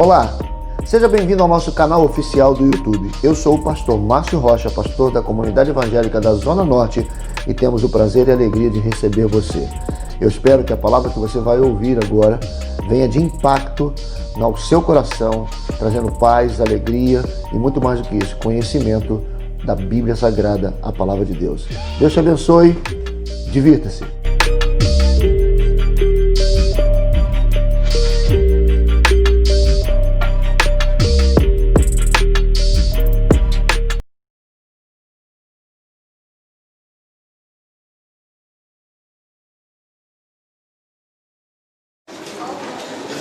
Olá, seja bem-vindo ao nosso canal oficial do YouTube. Eu sou o pastor Márcio Rocha, pastor da Comunidade Evangélica da Zona Norte, e temos o prazer e a alegria de receber você. Eu espero que a palavra que você vai ouvir agora venha de impacto no seu coração, trazendo paz, alegria e muito mais do que isso, conhecimento da Bíblia Sagrada, a palavra de Deus. Deus te abençoe, divirta-se.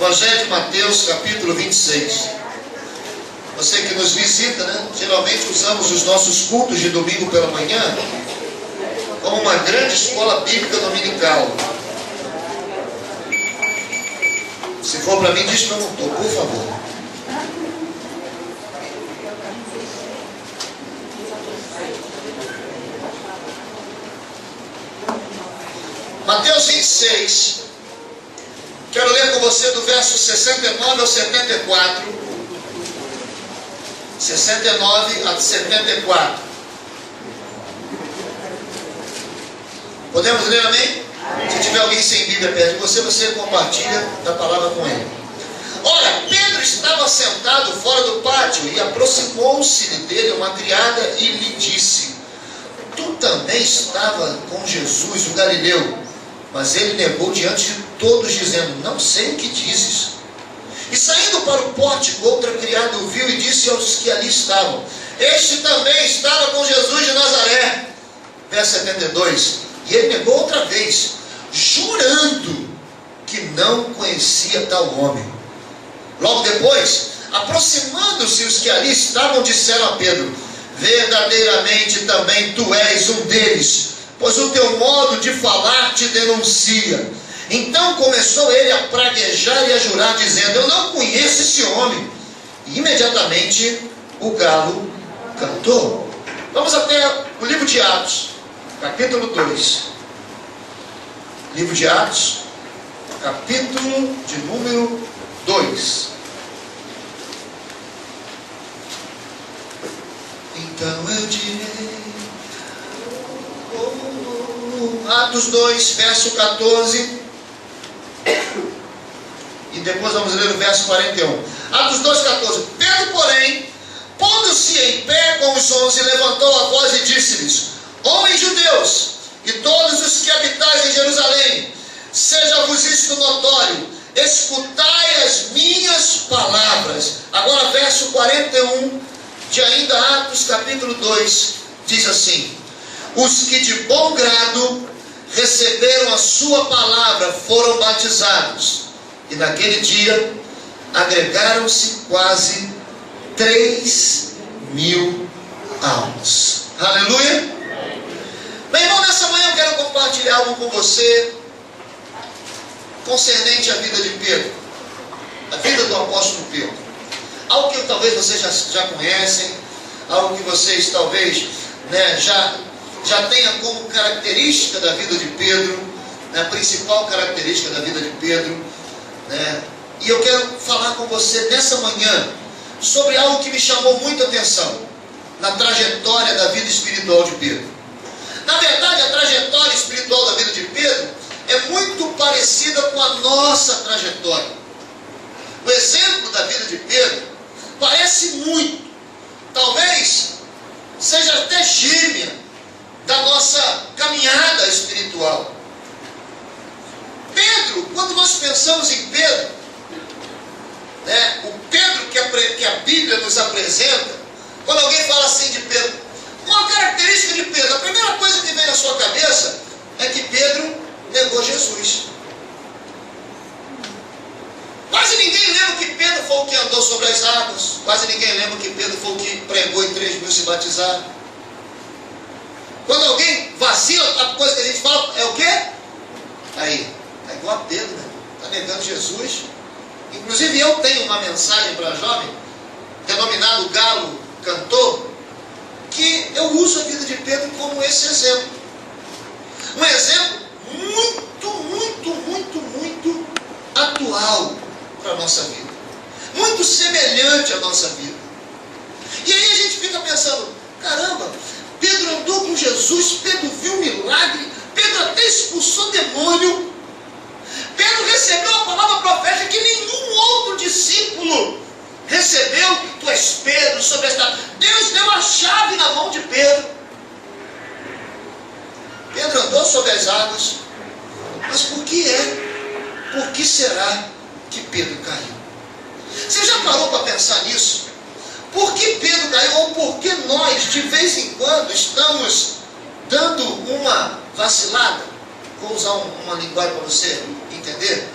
Evangelho de Mateus, capítulo 26. Você que nos visita, né? Geralmente usamos os nossos cultos de domingo pela manhã como uma grande escola bíblica dominical. Se for para mim, diz que eu não estou, por favor. Mateus 26. Quero ler com você do verso 69 ao 74. 69 a 74. Podemos ler, amém? Se tiver alguém sem Bíblia perto de você, você compartilha da palavra com ele. Ora, Pedro estava sentado fora do pátio e aproximou-se dele uma criada e lhe disse: Tu também estava com Jesus, o Galileu. Mas ele negou diante de todos, dizendo: Não sei o que dizes. E saindo para o pórtico, outra criada o viu e disse aos que ali estavam: Este também estava com Jesus de Nazaré. Verso 72. E ele negou outra vez, jurando que não conhecia tal homem. Logo depois, aproximando-se os que ali estavam, disseram a Pedro: Verdadeiramente também tu és um deles, pois o teu modo de falar te denuncia. Então começou ele a praguejar e a jurar, dizendo: Eu não conheço esse homem. E imediatamente o galo cantou. Vamos até o livro de Atos, capítulo 2. Livro de Atos, capítulo de número 2. Então eu direi, Atos 2, verso 14. E depois vamos ler o verso 41. Atos 2, 14. Pedro, porém, pondo-se em pé com os 11, levantou a voz e disse-lhes: Homens judeus, e todos os que habitais em Jerusalém, seja-vos isto notório, escutai as minhas palavras. Agora verso 41 de ainda Atos capítulo 2, diz assim: Os que de bom grado receberam a sua palavra foram batizados, e naquele dia agregaram-se quase 3.000 almas. Aleluia! Meu irmão, nessa manhã eu quero compartilhar algo com você concernente à vida de Pedro, a vida do apóstolo Pedro. Algo que talvez vocês já conhecem, algo que vocês talvez já tenha como característica da vida de Pedro, a principal característica da vida de Pedro, e eu quero falar com você nessa manhã sobre algo que me chamou muita atenção na trajetória da vida espiritual de Pedro. Na verdade, a trajetória espiritual da vida de Pedro é muito parecida com a nossa trajetória. O exemplo da vida de Pedro parece muito, talvez seja até gêmea da nossa caminhada espiritual. Pedro, quando nós pensamos em Pedro, o Pedro que a Bíblia nos apresenta, quando alguém fala assim de Pedro, uma característica de Pedro, a primeira coisa que vem na sua cabeça é que Pedro negou Jesus. Quase ninguém lembra que Pedro foi o que andou sobre as águas, quase ninguém lembra que Pedro foi o que pregou e 3.000 se batizaram. Quando alguém vacila, a coisa que a gente fala é o quê? Aí, está igual a Pedro, né? Está negando Jesus. Inclusive eu tenho uma mensagem para jovem, denominada O Galo Cantou, que eu uso a vida de Pedro como esse exemplo. Um exemplo muito atual para a nossa vida. muito semelhante à nossa vida. E aí a gente fica pensando, caramba, Pedro andou com Jesus, Pedro viu milagre, Pedro até expulsou demônio, Pedro recebeu a palavra profética que nenhum outro discípulo recebeu. Tu és Pedro, sobre esta... Deus deu a chave na mão de Pedro. Pedro andou sobre as águas, mas por que será que Pedro caiu? Você já parou para pensar nisso? Por que Pedro caiu? Ou por que nós, de vez em quando, estamos dando uma vacilada? Vou usar uma linguagem para você entender.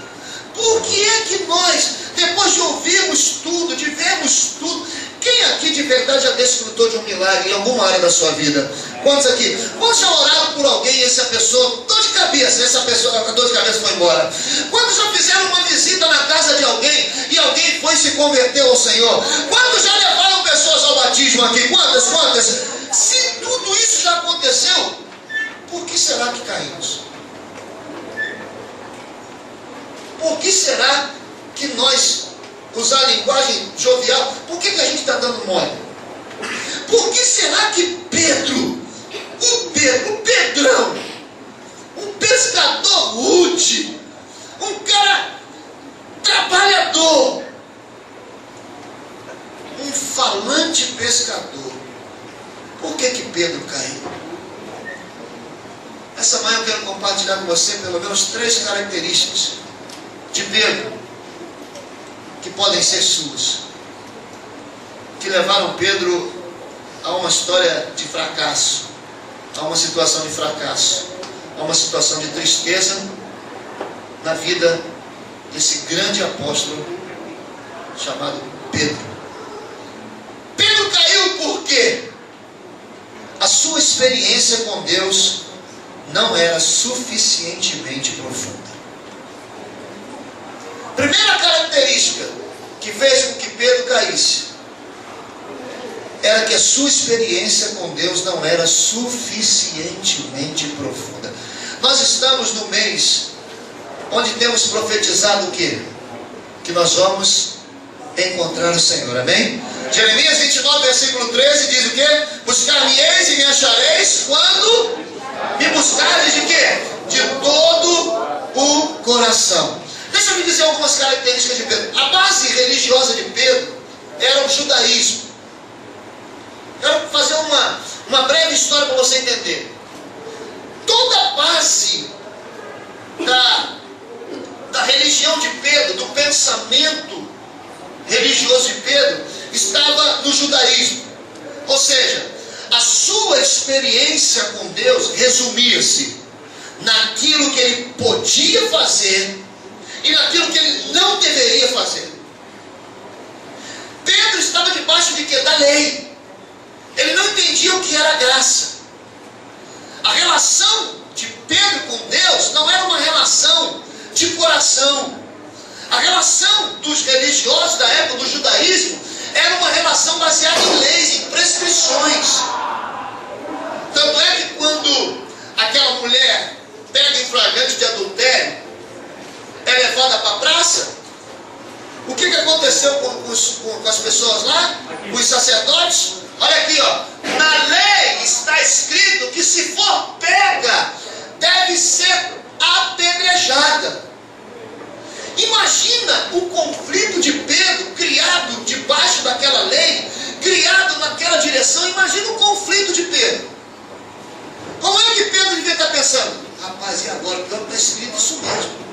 Por que é que nós, depois de ouvirmos tudo, de vermos tudo, quem aqui de verdade já desfrutou de um milagre em alguma área da sua vida? Quantos aqui? Quantos já oraram por alguém e essa pessoa, dor de cabeça, essa pessoa, a dor de cabeça foi embora? Quantos já fizeram uma visita na casa de alguém e alguém foi se converteu ao Senhor? Quantos já levaram pessoas ao batismo aqui? Quantas? Se tudo isso já aconteceu, por que será que caímos? Por que será que nós, usar a linguagem jovial, por que a gente está dando mole? Por que será que Pedro, o Pedrão, um pescador rude, um cara trabalhador, um falante pescador, por que Pedro caiu? Essa manhã eu quero compartilhar com você pelo menos 3 características de Pedro, que podem ser suas, que levaram Pedro a uma história de fracasso, a uma situação de fracasso, a uma situação de tristeza na vida desse grande apóstolo chamado Pedro. Pedro caiu porque a sua experiência com Deus não era suficientemente profunda. Primeira característica que fez com que Pedro caísse era que a sua experiência com Deus não era suficientemente profunda. Nós estamos no mês onde temos profetizado o quê? Que nós vamos encontrar o Senhor, amém? Jeremias 29, versículo 13 diz o quê? Buscar-me-eis e me achareis quando me buscardes de quê? De todo o coração. Deixa eu me dizer algumas características de Pedro. A base religiosa de Pedro era o judaísmo. Quero fazer uma breve história para você entender. Toda a base da religião de Pedro, do pensamento religioso de Pedro, estava no judaísmo. Ou seja, a sua experiência com Deus resumia-se naquilo que ele podia fazer e naquilo que ele não deveria fazer. Pedro estava debaixo de quê? Da lei. Ele não entendia o que era graça. A relação de Pedro com Deus não era uma relação de coração. A relação dos religiosos da época do judaísmo era uma relação baseada em leis, em prescrições. Tanto é que quando aquela mulher pega em flagrante de adultério, é levada para a praça, o que aconteceu com as pessoas lá? Os sacerdotes? Olha aqui, ó. Na lei está escrito que se for pega, deve ser apedrejada. Imagina o conflito de Pedro, criado debaixo daquela lei, criado naquela direção. Imagina o conflito de Pedro. Como é que Pedro devia estar pensando? Rapaz, e agora? Então está escrito isso mesmo.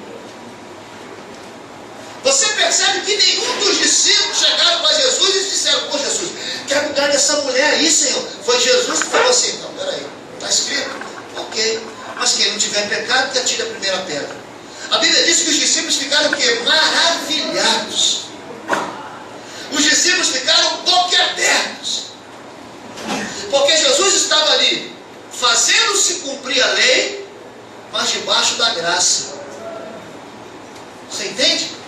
Você percebe que nenhum dos discípulos chegaram para Jesus e disseram: pô, Jesus, quero cuidar dessa mulher aí, Senhor. Foi Jesus que falou assim: não, peraí, está escrito? Ok, mas quem não tiver pecado, que atire a primeira pedra. A Bíblia diz que os discípulos ficaram o quê? Maravilhados. Os discípulos ficaram boquiabertos, porque Jesus estava ali fazendo-se cumprir a lei, mas debaixo da graça. Você entende?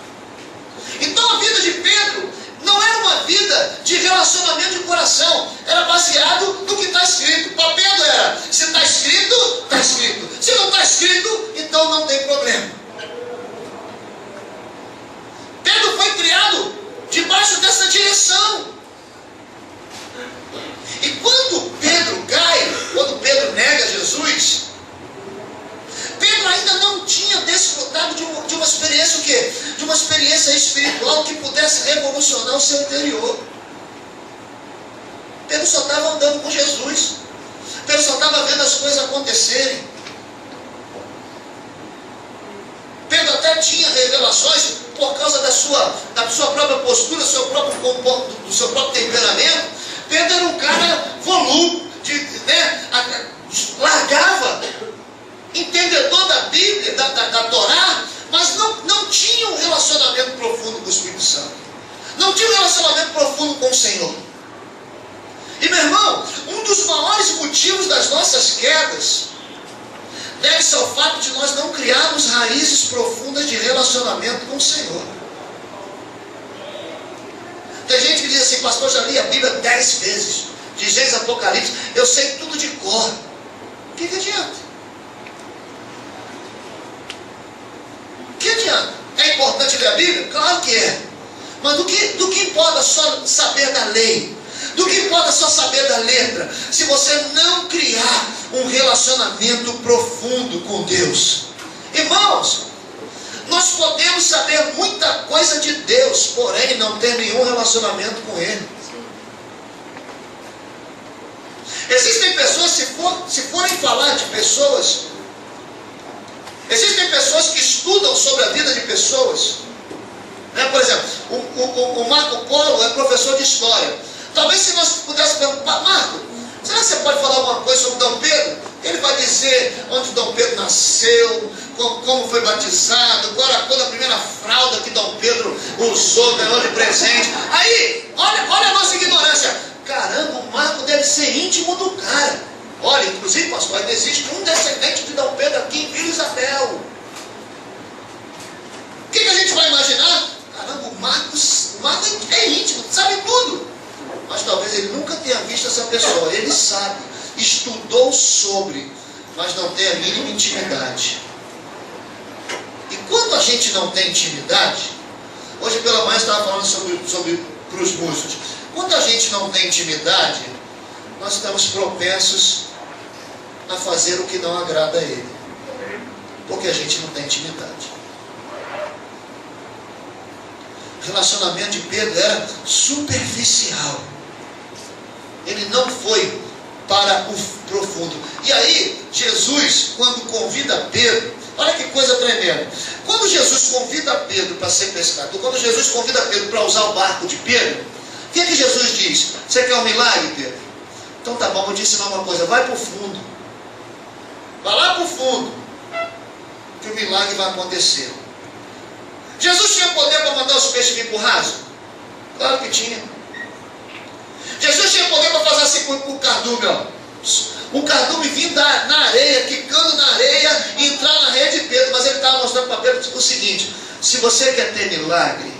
Então a vida de Pedro não era uma vida de relacionamento de coração, era baseado no que está escrito. Para Pedro era: se está escrito, está escrito. Se não está escrito, então não tem problema. Pedro foi criado debaixo ainda não tinha desfrutado de uma experiência o quê? De uma experiência espiritual que pudesse revolucionar o seu interior. Pedro só estava andando com Jesus. Pedro só estava vendo as coisas acontecerem. Pedro até tinha revelações por causa da sua própria postura, do seu próprio temperamento. Pedro era um cara volúvel, largava, entendedor da Bíblia, da Torá, mas não tinha um relacionamento profundo com o Espírito Santo. Não tinha um relacionamento profundo com o Senhor. E meu irmão, um dos maiores motivos das nossas quedas deve-se ao fato de nós não criarmos raízes profundas de relacionamento com o Senhor. Tem gente que diz assim: pastor, já li a Bíblia 10 vezes, de Gênesis a Apocalipse, eu sei tudo de cor. O que adianta? O que adianta? É importante ler a Bíblia? Claro que é. Mas do que importa só saber da lei? Do que importa só saber da letra, se você não criar um relacionamento profundo com Deus? Irmãos, nós podemos saber muita coisa de Deus, porém não ter nenhum relacionamento com Ele. Existem pessoas, se forem falar de pessoas, existem pessoas que estudam sobre a vida de pessoas. Por exemplo, o Marco Polo é professor de história. Talvez se nós pudéssemos perguntar: Marco, será que você pode falar alguma coisa sobre Dom Pedro? Ele vai dizer onde Dom Pedro nasceu, como foi batizado, qual a primeira fralda que Dom Pedro usou, ganhou de presente. Aí, olha a nossa ignorância. Caramba, o Marco deve ser íntimo do cara. Olha, inclusive, pastor, ainda existe um descendente de Dom Pedro aqui em Vila Isabel. O que a gente vai imaginar? Caramba, o Marco é íntimo, sabe tudo. Mas talvez ele nunca tenha visto essa pessoa. Ele sabe, estudou sobre, mas não tem a mínima intimidade. E quando a gente não tem intimidade, hoje pela manhã eu estava falando sobre para os músicos. Quando a gente não tem intimidade, nós estamos propensos a fazer o que não agrada a Ele, porque a gente não tem intimidade. O relacionamento de Pedro era superficial. Ele não foi para o profundo. E aí, Jesus, quando convida Pedro, olha que coisa tremenda. Quando Jesus convida Pedro para ser pescador, quando Jesus convida Pedro para usar o barco de Pedro, o que Jesus diz? Você quer um milagre, Pedro? Então tá bom, vou te ensinar uma coisa. Vai para o fundo. Vai lá para o fundo, que o milagre vai acontecer. Jesus tinha poder para mandar os peixes vir para o raso? Claro que tinha. Jesus tinha poder para fazer assim com o cardume, ó. O cardume vindo na areia, quicando na areia, e entrar na rede de Pedro. Mas ele estava mostrando para Pedro o seguinte: se você quer ter milagre,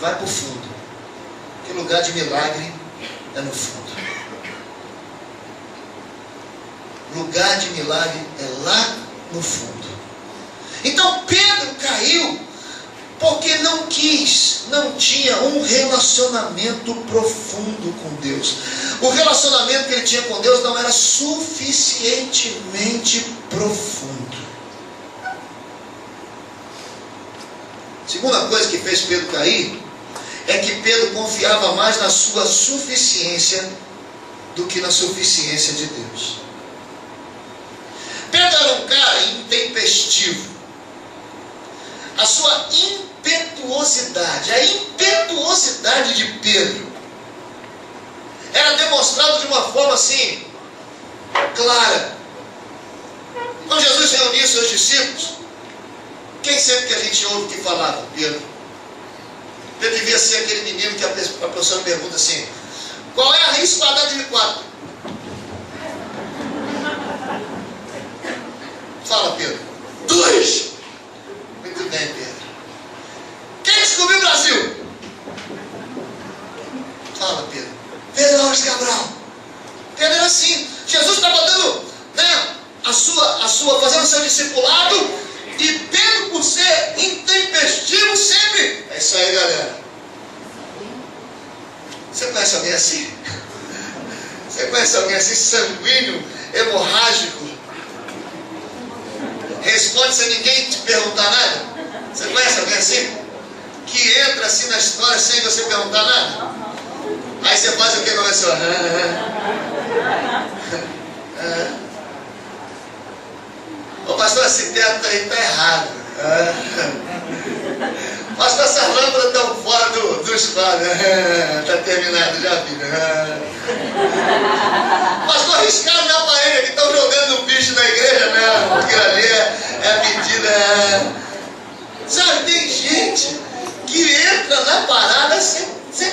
vai para o fundo. Que o lugar de milagre é no fundo. Lugar de milagre é lá no fundo. Então Pedro caiu porque não tinha um relacionamento profundo com Deus. O relacionamento que ele tinha com Deus não era suficientemente profundo. Segunda coisa que fez Pedro cair é que Pedro confiava mais na sua suficiência do que na suficiência de Deus. Pedro era um cara intempestivo. A sua impetuosidade, a impetuosidade de Pedro era demonstrada de uma forma assim, clara. Quando Jesus reuniu seus discípulos, quem sempre que a gente ouve que falava? Pedro. Pedro devia ser aquele menino que a professora pergunta assim: qual é a raiz quadrada de 4? Fala, Pedro. 2. Muito bem, Pedro. Quem descobriu o Brasil? Fala, Pedro. Pedro Alves Cabral. Pedro era assim. Jesus estava dando, fazendo o seu discipulado, e Pedro, por ser intempestivo, sempre. É isso aí, galera. Você conhece alguém assim? Você conhece alguém assim, sanguíneo, hemorrágico? sem ninguém te perguntar nada? Você conhece alguém assim? Que entra assim na história sem você perguntar nada? Aí você faz o que com a pessoa? Ô pastor, esse teto aí está errado. Pastor, essas lâmpadas estão fora dos quadros. Está terminado já, filho. Pastor, riscaram na parede aqui, estão jogando um bicho na igreja, né? Porque ali é a medida. Sabe, tem gente que entra na parada sem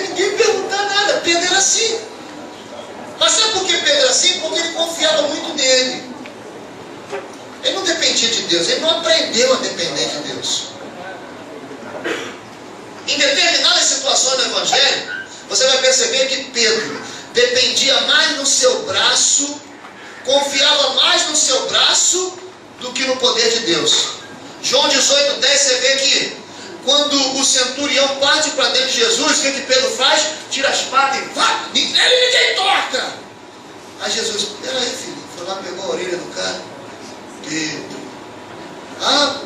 ninguém perguntar nada. Pedro era assim. Mas sabe por que Pedro era assim? Porque ele confiava muito nele. Ele não dependia de Deus, ele não aprendeu a depender de Deus. Em determinadas situações do Evangelho, você vai perceber que Pedro dependia mais no seu braço, confiava mais no seu braço do que no poder de Deus. João 18:10, você vê que quando o centurião parte para dentro de Jesus, o que Pedro faz? Tira a espada e vai, ninguém toca. Aí Jesus, peraí filho, foi lá, pegou a orelha do cara. Pedro,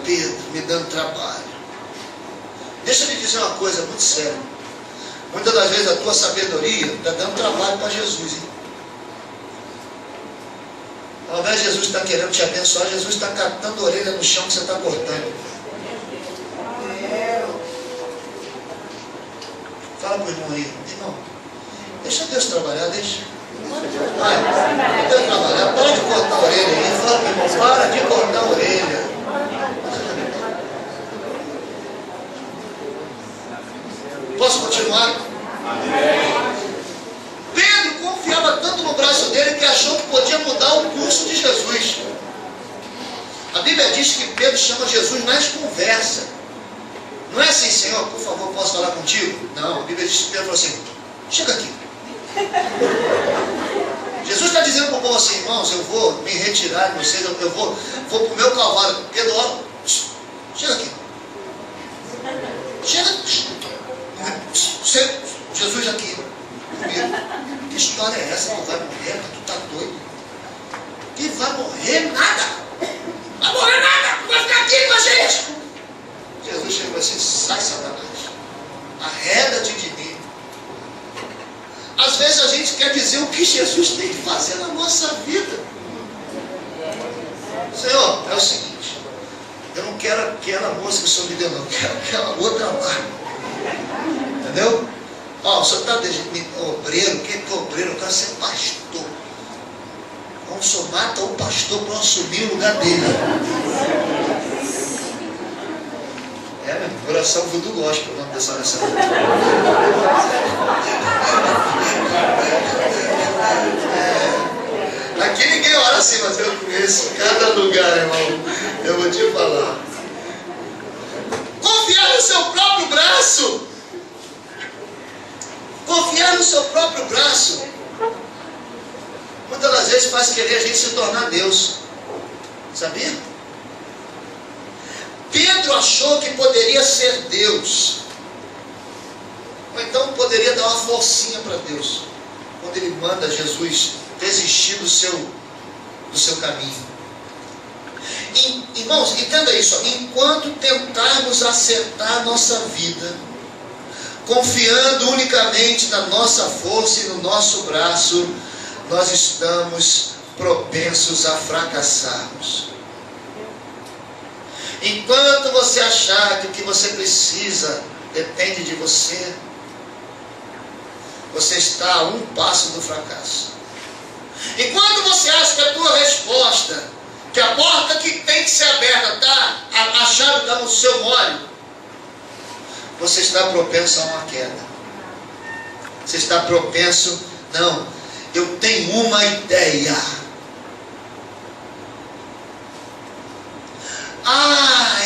Pedro, me dando trabalho. Deixa eu lhe dizer uma coisa muito séria. Muitas das vezes a tua sabedoria está dando trabalho para Jesus, hein? Ao invés de Jesus estar querendo te abençoar, Jesus está catando a orelha no chão que você está cortando. Fala para o irmão aí, irmão, deixa Deus trabalhar, deixa. Vai, Deus trabalhar, para de cortar a orelha aí. Fala para o irmão, para de cortar a orelha. Posso continuar? Pedro confiava tanto no braço dele que achou que podia mudar o curso de Jesus. A Bíblia diz que Pedro chama Jesus nas conversas. Não é assim, Senhor, por favor, posso falar contigo? Não, a Bíblia diz que Pedro falou assim, chega aqui. Jesus está dizendo para o povo assim, irmãos, eu vou me retirar de vocês, eu vou para o meu calvário. Pedro, ó, chega aqui. Chega. Jesus aqui. Que história é essa? Tu vai morrer? Tu tá doido? Que vai morrer nada? Vai morrer nada? Tu vai ficar aqui com a gente. Jesus chegou assim, sai Satanás. Arreda-te de mim. Às vezes a gente quer dizer o que Jesus tem que fazer na nossa vida. Senhor, é o seguinte, eu não quero aquela moça que o Senhor me deu, não, eu quero aquela outra lá. Entendeu? Ó, o senhor está obreiro, quem é obreiro? Eu quero ser pastor. Então o senhor mata o pastor para assumir o lugar dele. Oração Voodoo Gospel, o nome dessa oração. Aqui ninguém ora assim, mas eu conheço cada lugar, irmão. Eu vou te falar. Confiar no seu próprio braço. Confiar no seu próprio braço. Muitas das vezes faz querer a gente se tornar Deus. Sabia? Pedro achou que poderia ser Deus. Ou então poderia dar uma forcinha para Deus. Quando ele manda Jesus desistir do seu caminho. Irmãos, entenda isso. Enquanto tentarmos acertar a nossa vida, confiando unicamente na nossa força e no nosso braço, nós estamos propensos a fracassarmos. Enquanto você achar que o que você precisa depende de você, você está a um passo do fracasso. Enquanto você acha que a tua resposta, que a porta que tem que ser aberta, a chave está no seu molho, você está propenso a uma queda. Você está propenso, não, eu tenho uma ideia.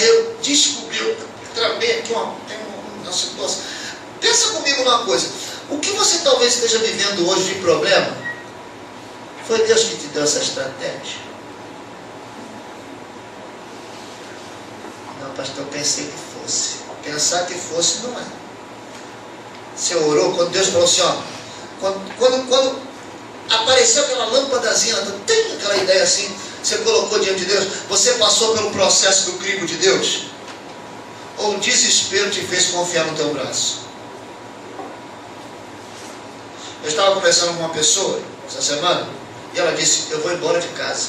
Eu descobri, eu tramei aqui uma situação. Pensa comigo numa coisa. O que você talvez esteja vivendo hoje de problema, foi Deus que te deu essa estratégia? Não, pastor, eu pensei que fosse. Pensar que fosse não é. Você orou, quando Deus falou assim, ó, quando apareceu aquela lâmpadazinha, tem aquela ideia assim, Você colocou diante de Deus? Você passou pelo processo do crivo de Deus? Ou o desespero te fez confiar no teu braço? Eu estava conversando com uma pessoa essa semana e ela disse: eu vou embora de casa.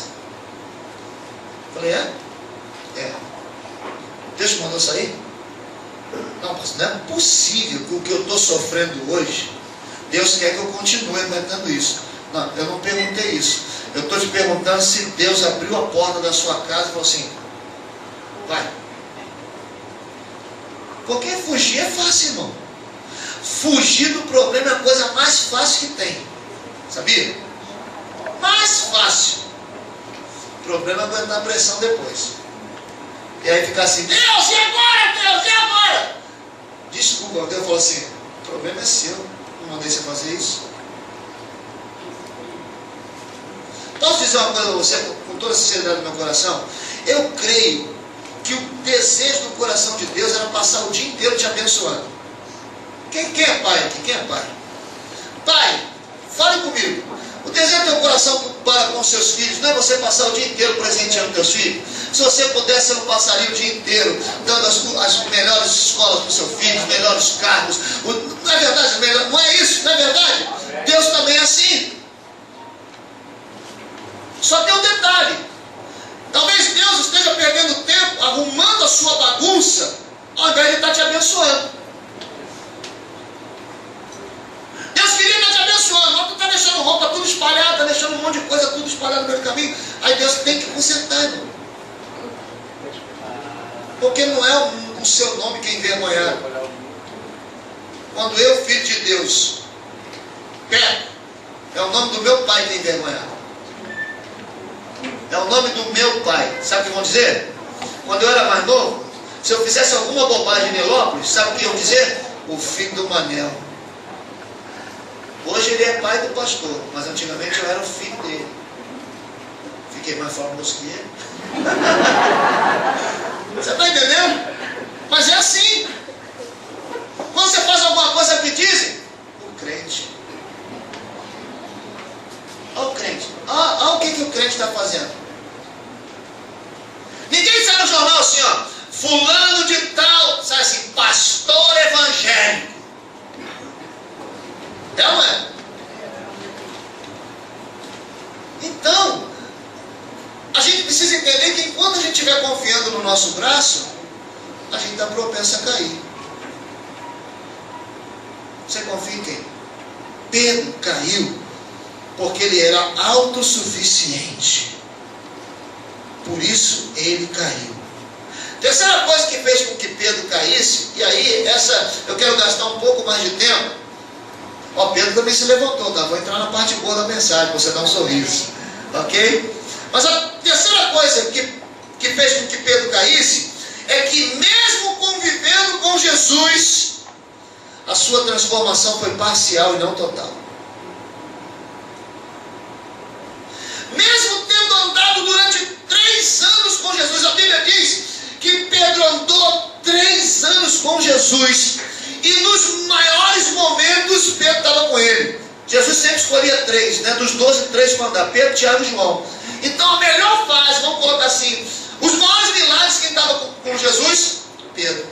Eu falei: é? É. Deus te mandou sair? Não, pastor, não é possível que o que eu estou sofrendo hoje, Deus quer que eu continue aguentando isso. Não, eu não perguntei isso. Eu estou te perguntando se Deus abriu a porta da sua casa e falou assim: vai. Porque fugir é fácil, irmão. Fugir do problema é a coisa mais fácil que tem. Sabia? Mais fácil. O problema é aguentar a pressão depois. E aí ficar assim: Deus, e agora, Deus, e agora? Desculpa, Deus falou assim: o problema é seu. Não mandei você fazer isso. Posso dizer uma coisa a você, com toda a sinceridade do meu coração? Eu creio que o desejo do coração de Deus era passar o dia inteiro te abençoando. Quem é pai aqui? Quem é pai? Pai, fale comigo. O desejo do teu coração para com seus filhos não é você passar o dia inteiro presenteando teus filhos? Se você pudesse, você não passaria o dia inteiro dando as melhores escolas para o seu filho, os melhores cargos. Não é verdade? Não é isso, não é verdade? Deus também é assim. Só tem um detalhe: talvez Deus esteja perdendo tempo arrumando a sua bagunça, ao invés de estar te abençoando. Deus queria estar te abençoando, mas tu está deixando roupa tudo espalhada, está deixando um monte de coisa tudo espalhada no meio do caminho. Aí Deus tem que consertar, irmão. Porque não é o seu nome que é envergonhado. Quando eu, filho de Deus, peco, é o nome do meu pai que é envergonhado. É o nome do meu pai. Sabe o que vão dizer? Quando eu era mais novo, se eu fizesse alguma bobagem em Nilópolis, sabe o que iam dizer? O filho do Manel. Hoje ele é pai do pastor, mas antigamente eu era o filho dele. Fiquei mais famoso que ele. Você está entendendo? Mas é assim. Quando você faz alguma coisa que dizem, o crente. Olha o crente. Olha o que o crente está fazendo. Ninguém sai no jornal assim, ó: fulano de tal, sai assim, pastor evangélico. É ou não é? Então, a gente precisa entender que enquanto a gente estiver confiando no nosso braço, a gente está propenso a cair. Você confia em quem? Pedro caiu porque ele era autossuficiente. Por isso ele caiu. Terceira coisa que fez com que Pedro caísse, e aí essa eu quero gastar um pouco mais de tempo. Ó, Pedro também se levantou, tá? Vou entrar na parte boa da mensagem, para você dar um sorriso. Ok? Mas a terceira coisa que fez com que Pedro caísse é que mesmo convivendo com Jesus, a sua transformação foi parcial e não total. Mesmo tendo andado durante 3 anos com Jesus, a Bíblia diz que Pedro andou 3 anos com Jesus, e nos maiores momentos Pedro estava com ele. Jesus sempre escolhia 3, né? Dos 12, 3 para andar: Pedro, Tiago e João. Então a melhor fase, vamos colocar assim, os maiores milagres, quem estava com Jesus? Pedro.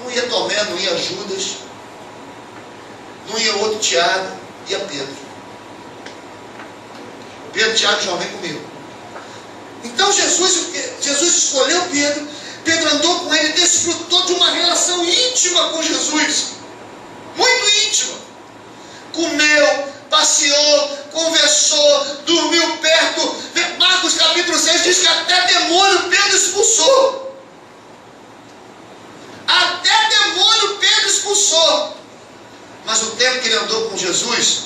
Não ia Tomé, não ia Judas, não ia outro Tiago, ia Pedro. Pedro, Tiago e João, vem comigo. Então Jesus escolheu Pedro. Pedro andou com ele, desfrutou de uma relação íntima com Jesus. Muito íntima. Comeu, passeou, conversou, dormiu perto. Marcos capítulo 6 diz que até demônio Pedro expulsou. Até demônio Pedro expulsou. Mas o tempo que ele andou com Jesus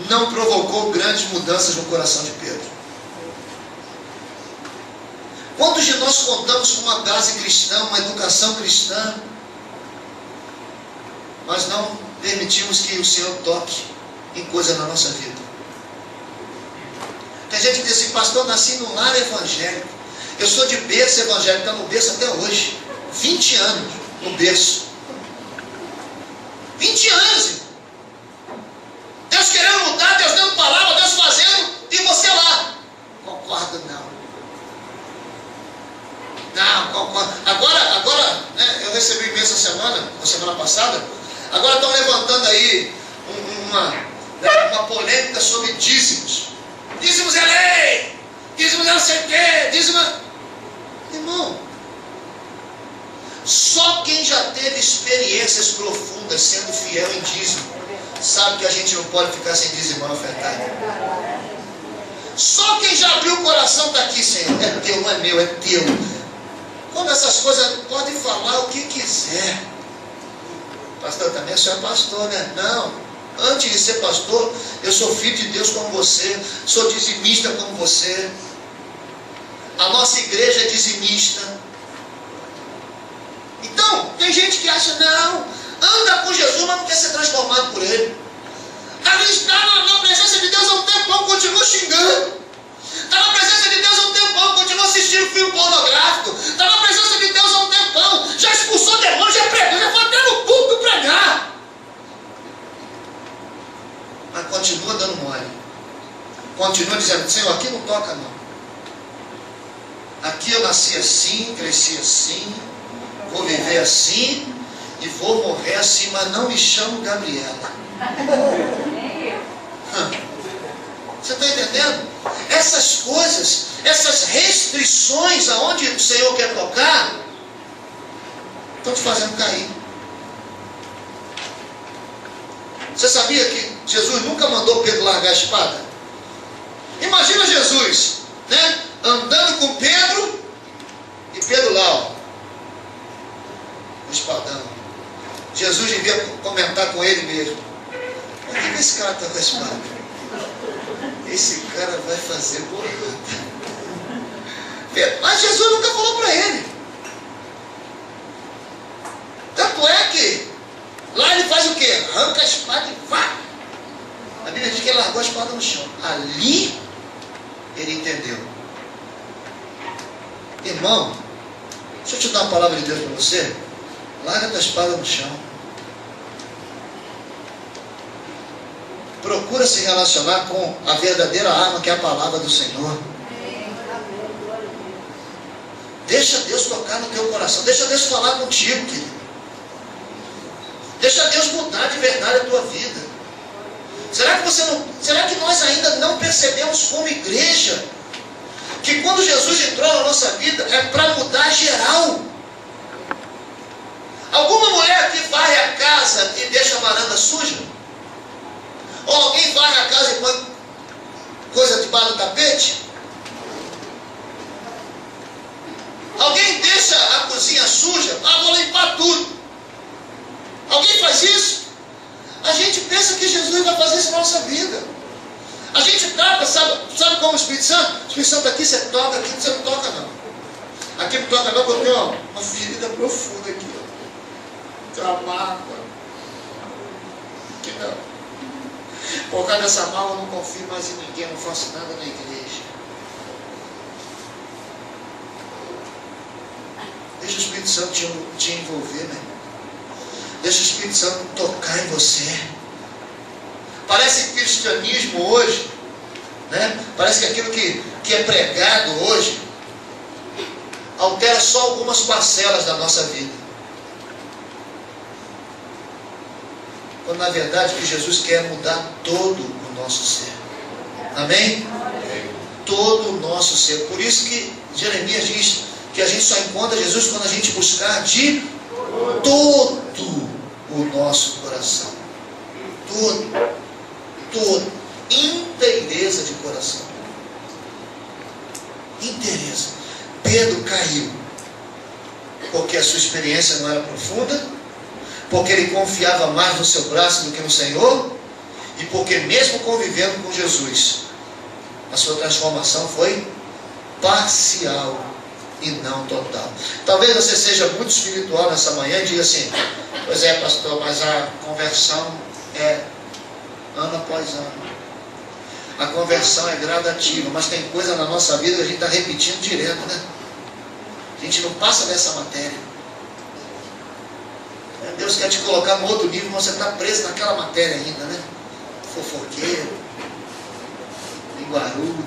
não provocou grandes mudanças no coração de Pedro. Quantos de nós contamos com uma base cristã, uma educação cristã, mas não permitimos que o Senhor toque em coisa na nossa vida? Tem gente que diz assim: pastor, eu nasci num lar evangélico, eu sou de berço evangélico, está no berço até hoje, 20 anos no berço, 20 anos, Deus querendo mudar, Deus dando palavra, concordo não. Não, concordo. Agora, né, eu recebi um e-mail essa semana, na semana passada, agora estão levantando aí uma polêmica sobre dízimos. Dízimos é lei, dízimos é não sei o quê, dízimos... Irmão, só quem já teve experiências profundas sendo fiel em dízimo, sabe que a gente não pode ficar sem dizimar ofertado. Só quem já abriu o coração está aqui, Senhor, é teu, não é meu, é teu. Quando essas coisas, pode falar o que quiser. Pastor, também o senhor é pastor, né? Não, antes de ser pastor, eu sou filho de Deus como você, sou dizimista como você. A nossa igreja é dizimista. Então, tem gente que acha, não, anda com Jesus, mas não quer ser transformado por ele. Ali está na presença de Deus há um tempão, continua xingando. Está na presença de Deus há um tempão, continua assistindo filme pornográfico. Está na presença de Deus há um tempão, já expulsou demônio, já pregou, já foi até no púlpito pregar. Mas continua dando mole. Continua dizendo, Senhor, aqui não toca não. Aqui eu nasci assim, cresci assim, vou viver assim e vou morrer assim, mas não me chamo Gabriela. Você está entendendo? Essas coisas, essas restrições aonde o Senhor quer tocar, estão te fazendo cair. Você sabia que Jesus nunca mandou Pedro largar a espada? Imagina Jesus, né? Andando com Pedro e Pedro lá, ó, o espadão. Jesus devia comentar com ele mesmo: por que esse cara está com a espada? Esse cara vai fazer borrada. Mas Jesus nunca falou para ele. Tanto é que lá ele faz o quê? Arranca a espada e vá. A Bíblia diz que ele largou a espada no chão. Ali ele entendeu. Irmão, deixa eu te dar uma palavra de Deus para você. Larga a tua espada no chão. Procura se relacionar com a verdadeira arma, que é a palavra do Senhor. Deixa Deus tocar no teu coração. Deixa Deus falar contigo, querido. Deixa Deus mudar de verdade a tua vida. Será que nós ainda não percebemos como igreja que quando Jesus entrou na nossa vida é para mudar geral? Alguma mulher aqui varre a casa e deixa a varanda suja? Ou alguém varre a casa e põe coisa debaixo do tapete? Alguém deixa a cozinha suja? Ah, vou limpar tudo. Alguém faz isso? A gente pensa que Jesus vai fazer isso na nossa vida. A gente trata, sabe como o Espírito Santo? O Espírito Santo aqui você toca, aqui você não toca não. Aqui não toca não, porque eu tenho uma ferida profunda aqui. Tem uma mágoa. Aqui não. Por causa dessa mágoa eu não confio mais em ninguém, eu não faço nada na igreja. Deixa o Espírito Santo te envolver, né? Deixa o Espírito Santo tocar em você. Parece que o cristianismo hoje, né? Parece que aquilo que é pregado hoje altera só algumas parcelas da nossa vida. Quando na verdade o que Jesus quer é mudar todo o nosso ser. Amém? Todo o nosso ser. Por isso que Jeremias diz que a gente só encontra Jesus quando a gente buscar de todo o nosso coração. Todo. Inteireza de coração. Inteireza. Pedro caiu porque a sua experiência não era profunda, porque ele confiava mais no seu braço do que no Senhor, e porque mesmo convivendo com Jesus, a sua transformação foi parcial e não total. Talvez você seja muito espiritual nessa manhã e diga assim: pois é, pastor, mas a conversão é ano após ano. A conversão é gradativa, mas tem coisa na nossa vida que a gente está repetindo direto, né? A gente não passa dessa matéria. Deus quer te colocar no outro nível, mas você está preso naquela matéria ainda, né? Fofoqueiro, linguarudo,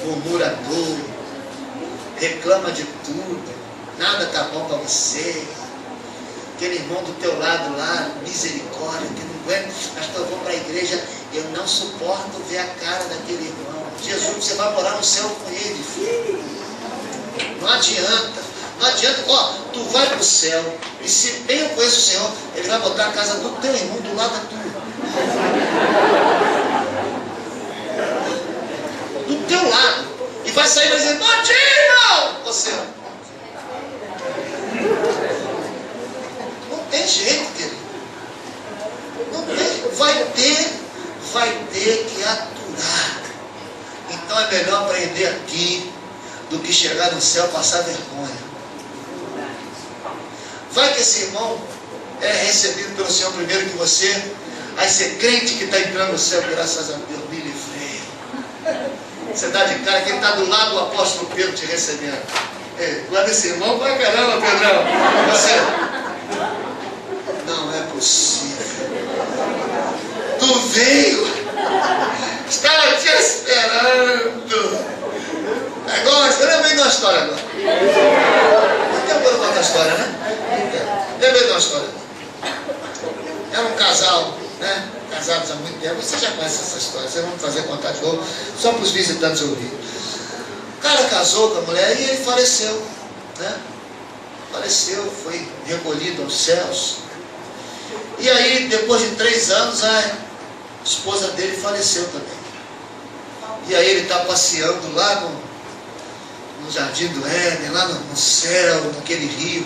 murmurador, reclama de tudo, nada tá bom para você. Aquele irmão do teu lado lá, misericórdia, que não aguenta, pastor, eu vou para a igreja, eu não suporto ver a cara daquele irmão. Jesus, você vai morar no céu com ele, filho. Não adianta, não adianta. Ó, tu vai para o céu, e se bem eu conheço o Senhor, ele vai botar a casa do teu irmão do lado da tua. Do teu lado. E vai sair e vai dizer, bom dia, irmão! Você, não tem jeito, querido. Não tem. Vai ter que aturar. Então é melhor aprender aqui do que chegar no céu e passar vergonha. Vai que esse irmão é recebido pelo Senhor primeiro que você, aí ser crente que está entrando no céu, graças a Deus, me livrei. Você dá de cara que ele está do lado do apóstolo Pedro te recebendo. Guarda esse irmão pra caramba, Pedrão. Você, não é possível. Tu veio. Estava te esperando. É igual, eu lembrei de uma história agora. Muito tempo eu não conto a história, né? Lembrei de uma história. Era um casal, né? Casados há muito tempo. Você já conhece essa história. Vocês vão fazer contar de novo, só para os visitantes ouvir. O cara casou com a mulher e ele faleceu, né? Faleceu, foi recolhido aos céus. E aí, depois de 3 anos, a esposa dele faleceu também. E aí ele está passeando lá no Jardim do Éden, lá no céu, naquele rio.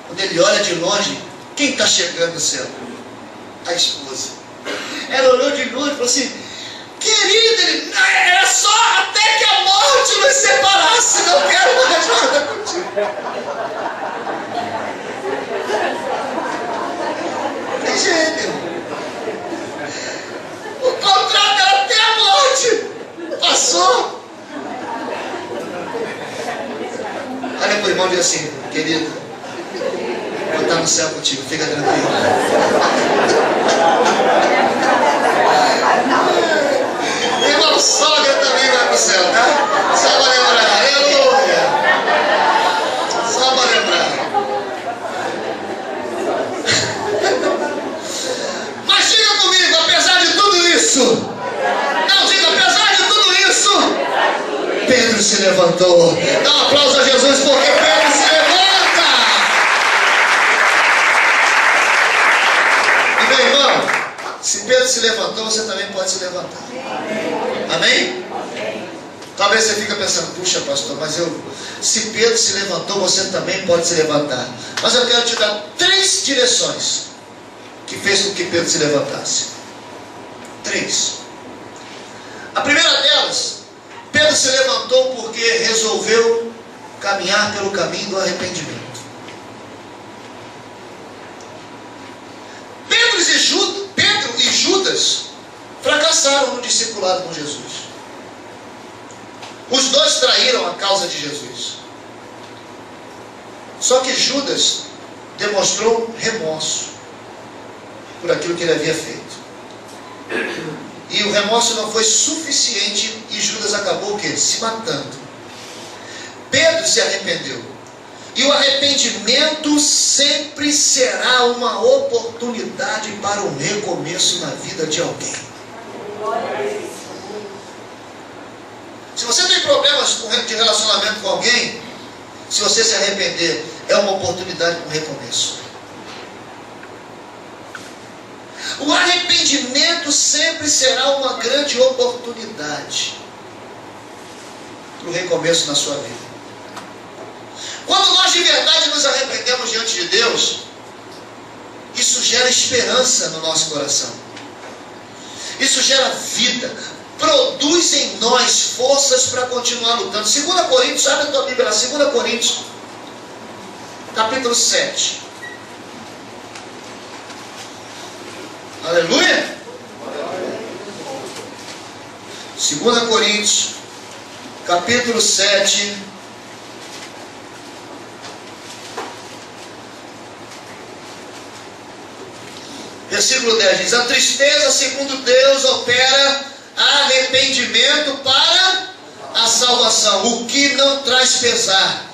Quando ele olha de longe, quem está chegando no céu? A esposa. Ela olhou de longe e falou assim, querido, ele, era só até que a morte nos separasse, não quero mais nada contigo. Tem jeito, irmão. O contrato era até a morte. Passou. Olha para o irmão e diz assim, querido, vou estar no céu contigo, fica tranquilo. Irmão, sogra também vai para o céu, tá? Só para lembrar, aleluia. Só para lembrar. Mas diga comigo, apesar de tudo isso, não diga, apesar de tudo isso, Pedro se levantou. Dá um aplauso a Jesus, porque Pedro se levanta. E meu irmão, se Pedro se levantou, você também pode se levantar. Amém? Talvez você fique pensando, puxa pastor, mas se Pedro se levantou, você também pode se levantar. Mas eu quero te dar 3 direções que fez com que Pedro se levantasse. 3. A primeira delas, Pedro se levantou porque resolveu caminhar pelo caminho do arrependimento. Pedro e Judas fracassaram no discipulado com Jesus. Os dois traíram a causa de Jesus. Só que Judas demonstrou remorso por aquilo que ele havia feito. E o remorso não foi suficiente e Judas acabou o quê? Se matando. Pedro se arrependeu. E o arrependimento sempre será uma oportunidade para um recomeço na vida de alguém. Se você tem problemas de relacionamento com alguém, se você se arrepender, é uma oportunidade para um recomeço. O arrependimento sempre será uma grande oportunidade para o recomeço na sua vida. Quando nós de verdade nos arrependemos diante de Deus, isso gera esperança no nosso coração. Isso gera vida, produz em nós forças para continuar lutando. 2 Coríntios, abre a tua Bíblia lá, 2 Coríntios, capítulo 7. Aleluia! 2 Coríntios, capítulo 7. Versículo 10 diz: a tristeza, segundo Deus, opera arrependimento para a salvação, o que não traz pesar,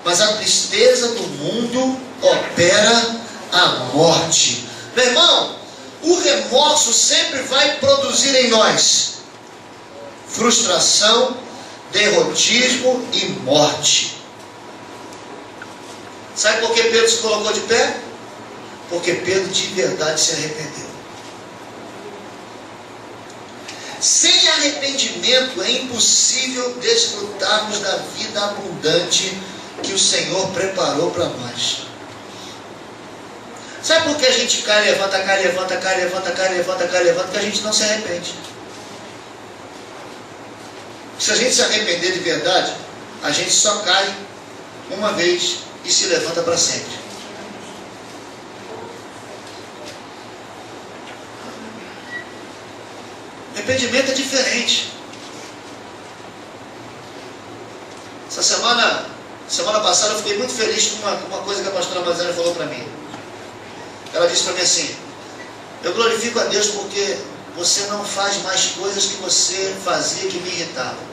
mas a tristeza do mundo opera a morte. Meu irmão, o remorso sempre vai produzir em nós frustração, derrotismo e morte. Sabe por que Pedro se colocou de pé? Porque Pedro de verdade se arrependeu. Sem arrependimento é impossível desfrutarmos da vida abundante que o Senhor preparou para nós. Sabe por que a gente cai, levanta, cai, levanta, cai, levanta, cai, levanta, cai, levanta? Porque a gente não se arrepende. Se a gente se arrepender de verdade, a gente só cai uma vez e se levanta para sempre. Arrependimento é diferente. Essa semana passada eu fiquei muito feliz com uma coisa que a pastora Mazana falou para mim. Ela disse para mim assim: eu glorifico a Deus porque você não faz mais coisas que você fazia que me irritavam.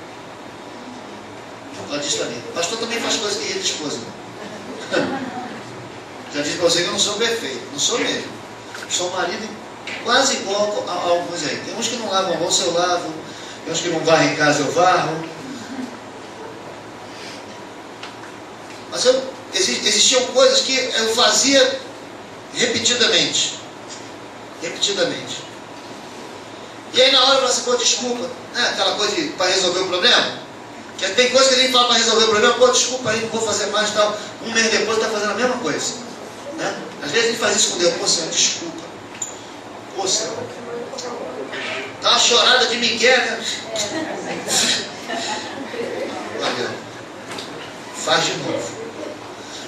Ela disse para mim: o pastor também faz coisas que irritam a esposa. Já disse para você que eu não sou perfeito. Não sou mesmo. Sou marido quase igual a alguns aí. Tem uns que não lavam a louça, eu lavo. Tem uns que não varrem em casa, eu varro. Mas existiam coisas que eu fazia repetidamente. E aí na hora eu falava assim: pô, desculpa. Aquela coisa para resolver o problema. Que tem coisa que a gente fala para resolver o problema: pô, desculpa aí, não vou fazer mais e tal. Um mês depois está fazendo a mesma coisa. Né? Às vezes a gente faz isso com Deus: pô, Senhor, desculpa. Pô, Senhor, dá uma chorada de Miguel, né? Olha, faz de novo.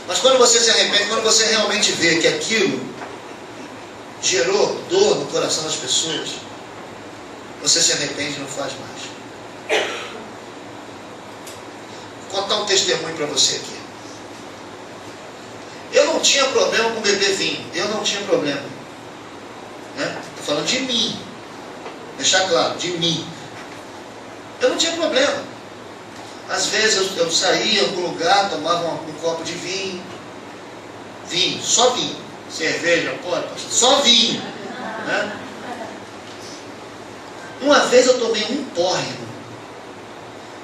Mas quando você se arrepende, quando você realmente vê que aquilo gerou dor no coração das pessoas, você se arrepende e não faz mais. Vou contar um testemunho para você aqui. Eu não tinha problema com beber vinho. Eu não tinha problema. Estou falando de mim. Deixar claro, de mim. Eu não tinha problema. Às vezes eu saía em algum lugar, tomava um copo de vinho. Vinho, só vinho. Cerveja, pode, só vinho. Né? Uma vez eu tomei um porre.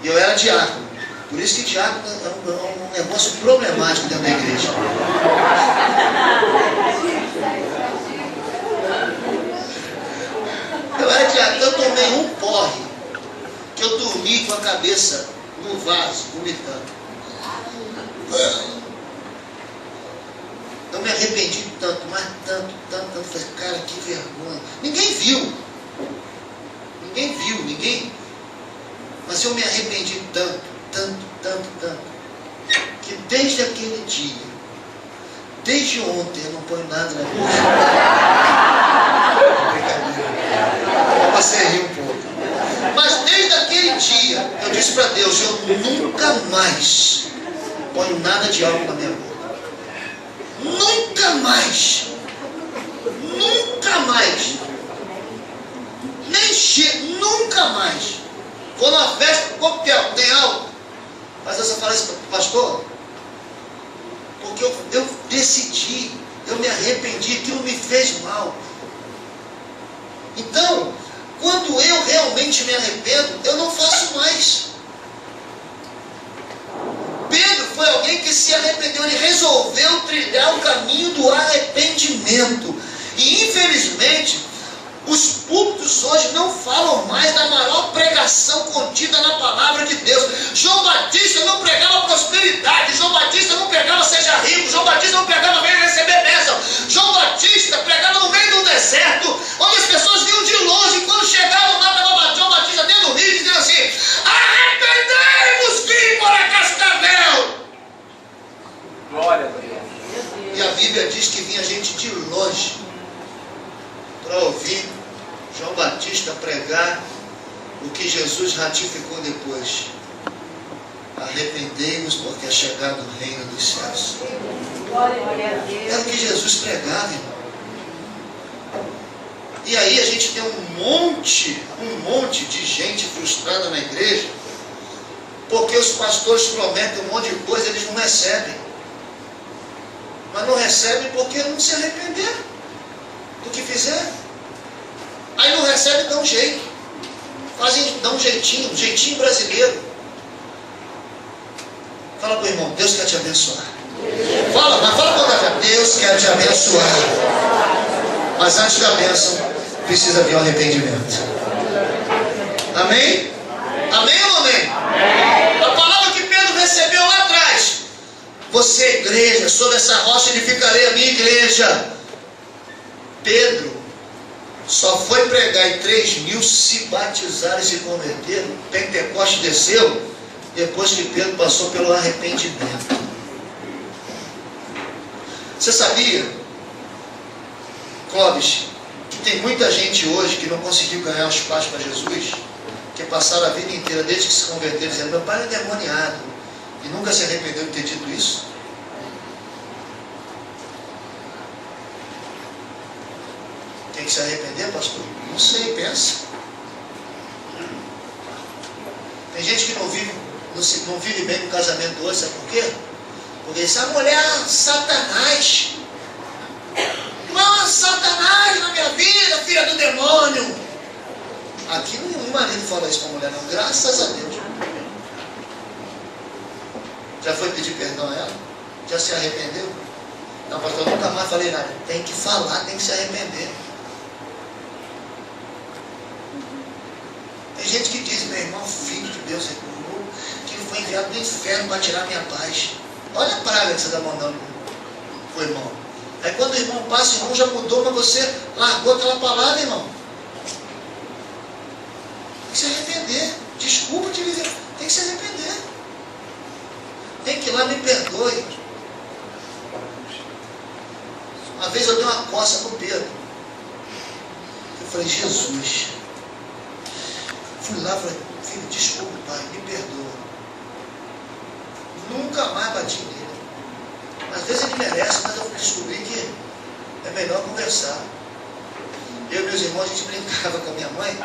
E eu era diácono. Por isso que diácono é um negócio problemático dentro da igreja. Eu era diácono, eu tomei um porre. Que eu dormi com a cabeça no vaso, vomitando. Eu me arrependi tanto, mas tanto. Falei: cara, que vergonha. Ninguém viu. Mas eu me arrependi tanto, que desde aquele dia, desde ontem, eu não ponho nada na minha vida. Brincadeira. Você rir um pouco. Mas desde aquele dia, eu disse para Deus: eu nunca mais ponho nada de álcool na minha boca. Nunca mais. Nem cheiro, nunca mais. Vou numa festa, coquetel, tem álcool. Mas você fala isso: pastor, porque eu decidi, eu me arrependi, aquilo me fez mal. Então, quando eu realmente me arrependo, eu não faço mais. Pedro foi alguém que se arrependeu, ele resolveu trilhar o caminho do arrependimento. E infelizmente, os púlpitos hoje não falam mais da maior pregação contida na palavra de Deus. João Batista não pregava prosperidade, João Batista não pregava seja rico, João Batista não pregava venha receber bênção. João Batista pregava no meio do deserto, onde as pessoas vinham de longe, e quando chegavam lá, estava João Batista dentro do rio, dizendo assim: arrependei-vos, vim para Cascavel. Glória a Deus. E a Bíblia diz que vinha gente de longe para ouvir João Batista pregar o que Jesus ratificou depois: arrependei-vos, porque é chegado o reino dos céus. Era o que Jesus pregava, irmão. E aí a gente tem um monte de gente frustrada na igreja, porque os pastores prometem um monte de coisa, eles não recebem. Mas não recebem porque não se arrependeram do que fizeram. Aí não recebem, dão um jeito. Dão um jeitinho brasileiro. Fala para o irmão, Deus quer te abençoar. Fala para o Deus quer te abençoar. Mas antes da bênção, precisa vir o arrependimento. Amém? Amém ou amém? A palavra que Pedro recebeu lá atrás. Você, igreja, sobre essa rocha edificarei a minha igreja. Pedro só foi pregar e 3.000 se batizaram e se converteram. Pentecoste desceu depois que Pedro passou pelo arrependimento. Você sabia, Clóvis, que tem muita gente hoje que não conseguiu ganhar os pais para Jesus, que passaram a vida inteira desde que se converteram dizendo: meu pai é endemoniado, e nunca se arrependeu de ter dito isso? Tem que se arrepender, pastor? Não sei, pensa. Tem gente que não vive bem no casamento hoje, sabe por quê? Porque essa mulher é Satanás. Não, Satanás na minha vida, filha do demônio. Aqui nenhum marido fala isso para a mulher, não. Graças a Deus. Já foi pedir perdão a ela? Já se arrependeu? Não, pastor, eu nunca mais falei nada. Tem que falar, tem que se arrepender. Tem gente que diz: meu irmão, filho de Deus, que ele foi enviado do inferno para tirar minha paz. Olha a praga que você está mandando para o irmão. Aí quando o irmão passa, o irmão já mudou, mas você largou aquela palavra, irmão. Tem que se arrepender. Desculpa te dizer, tem que se arrepender. Tem que ir lá, me perdoe. Uma vez eu dei uma coça pro Pedro. Eu falei: Jesus. Fui lá e falei: filho, desculpa, pai, me perdoa. Nunca mais bati nele. Às vezes ele merece, mas eu descobri que é melhor conversar. Eu e meus irmãos, a gente brincava com a minha mãe.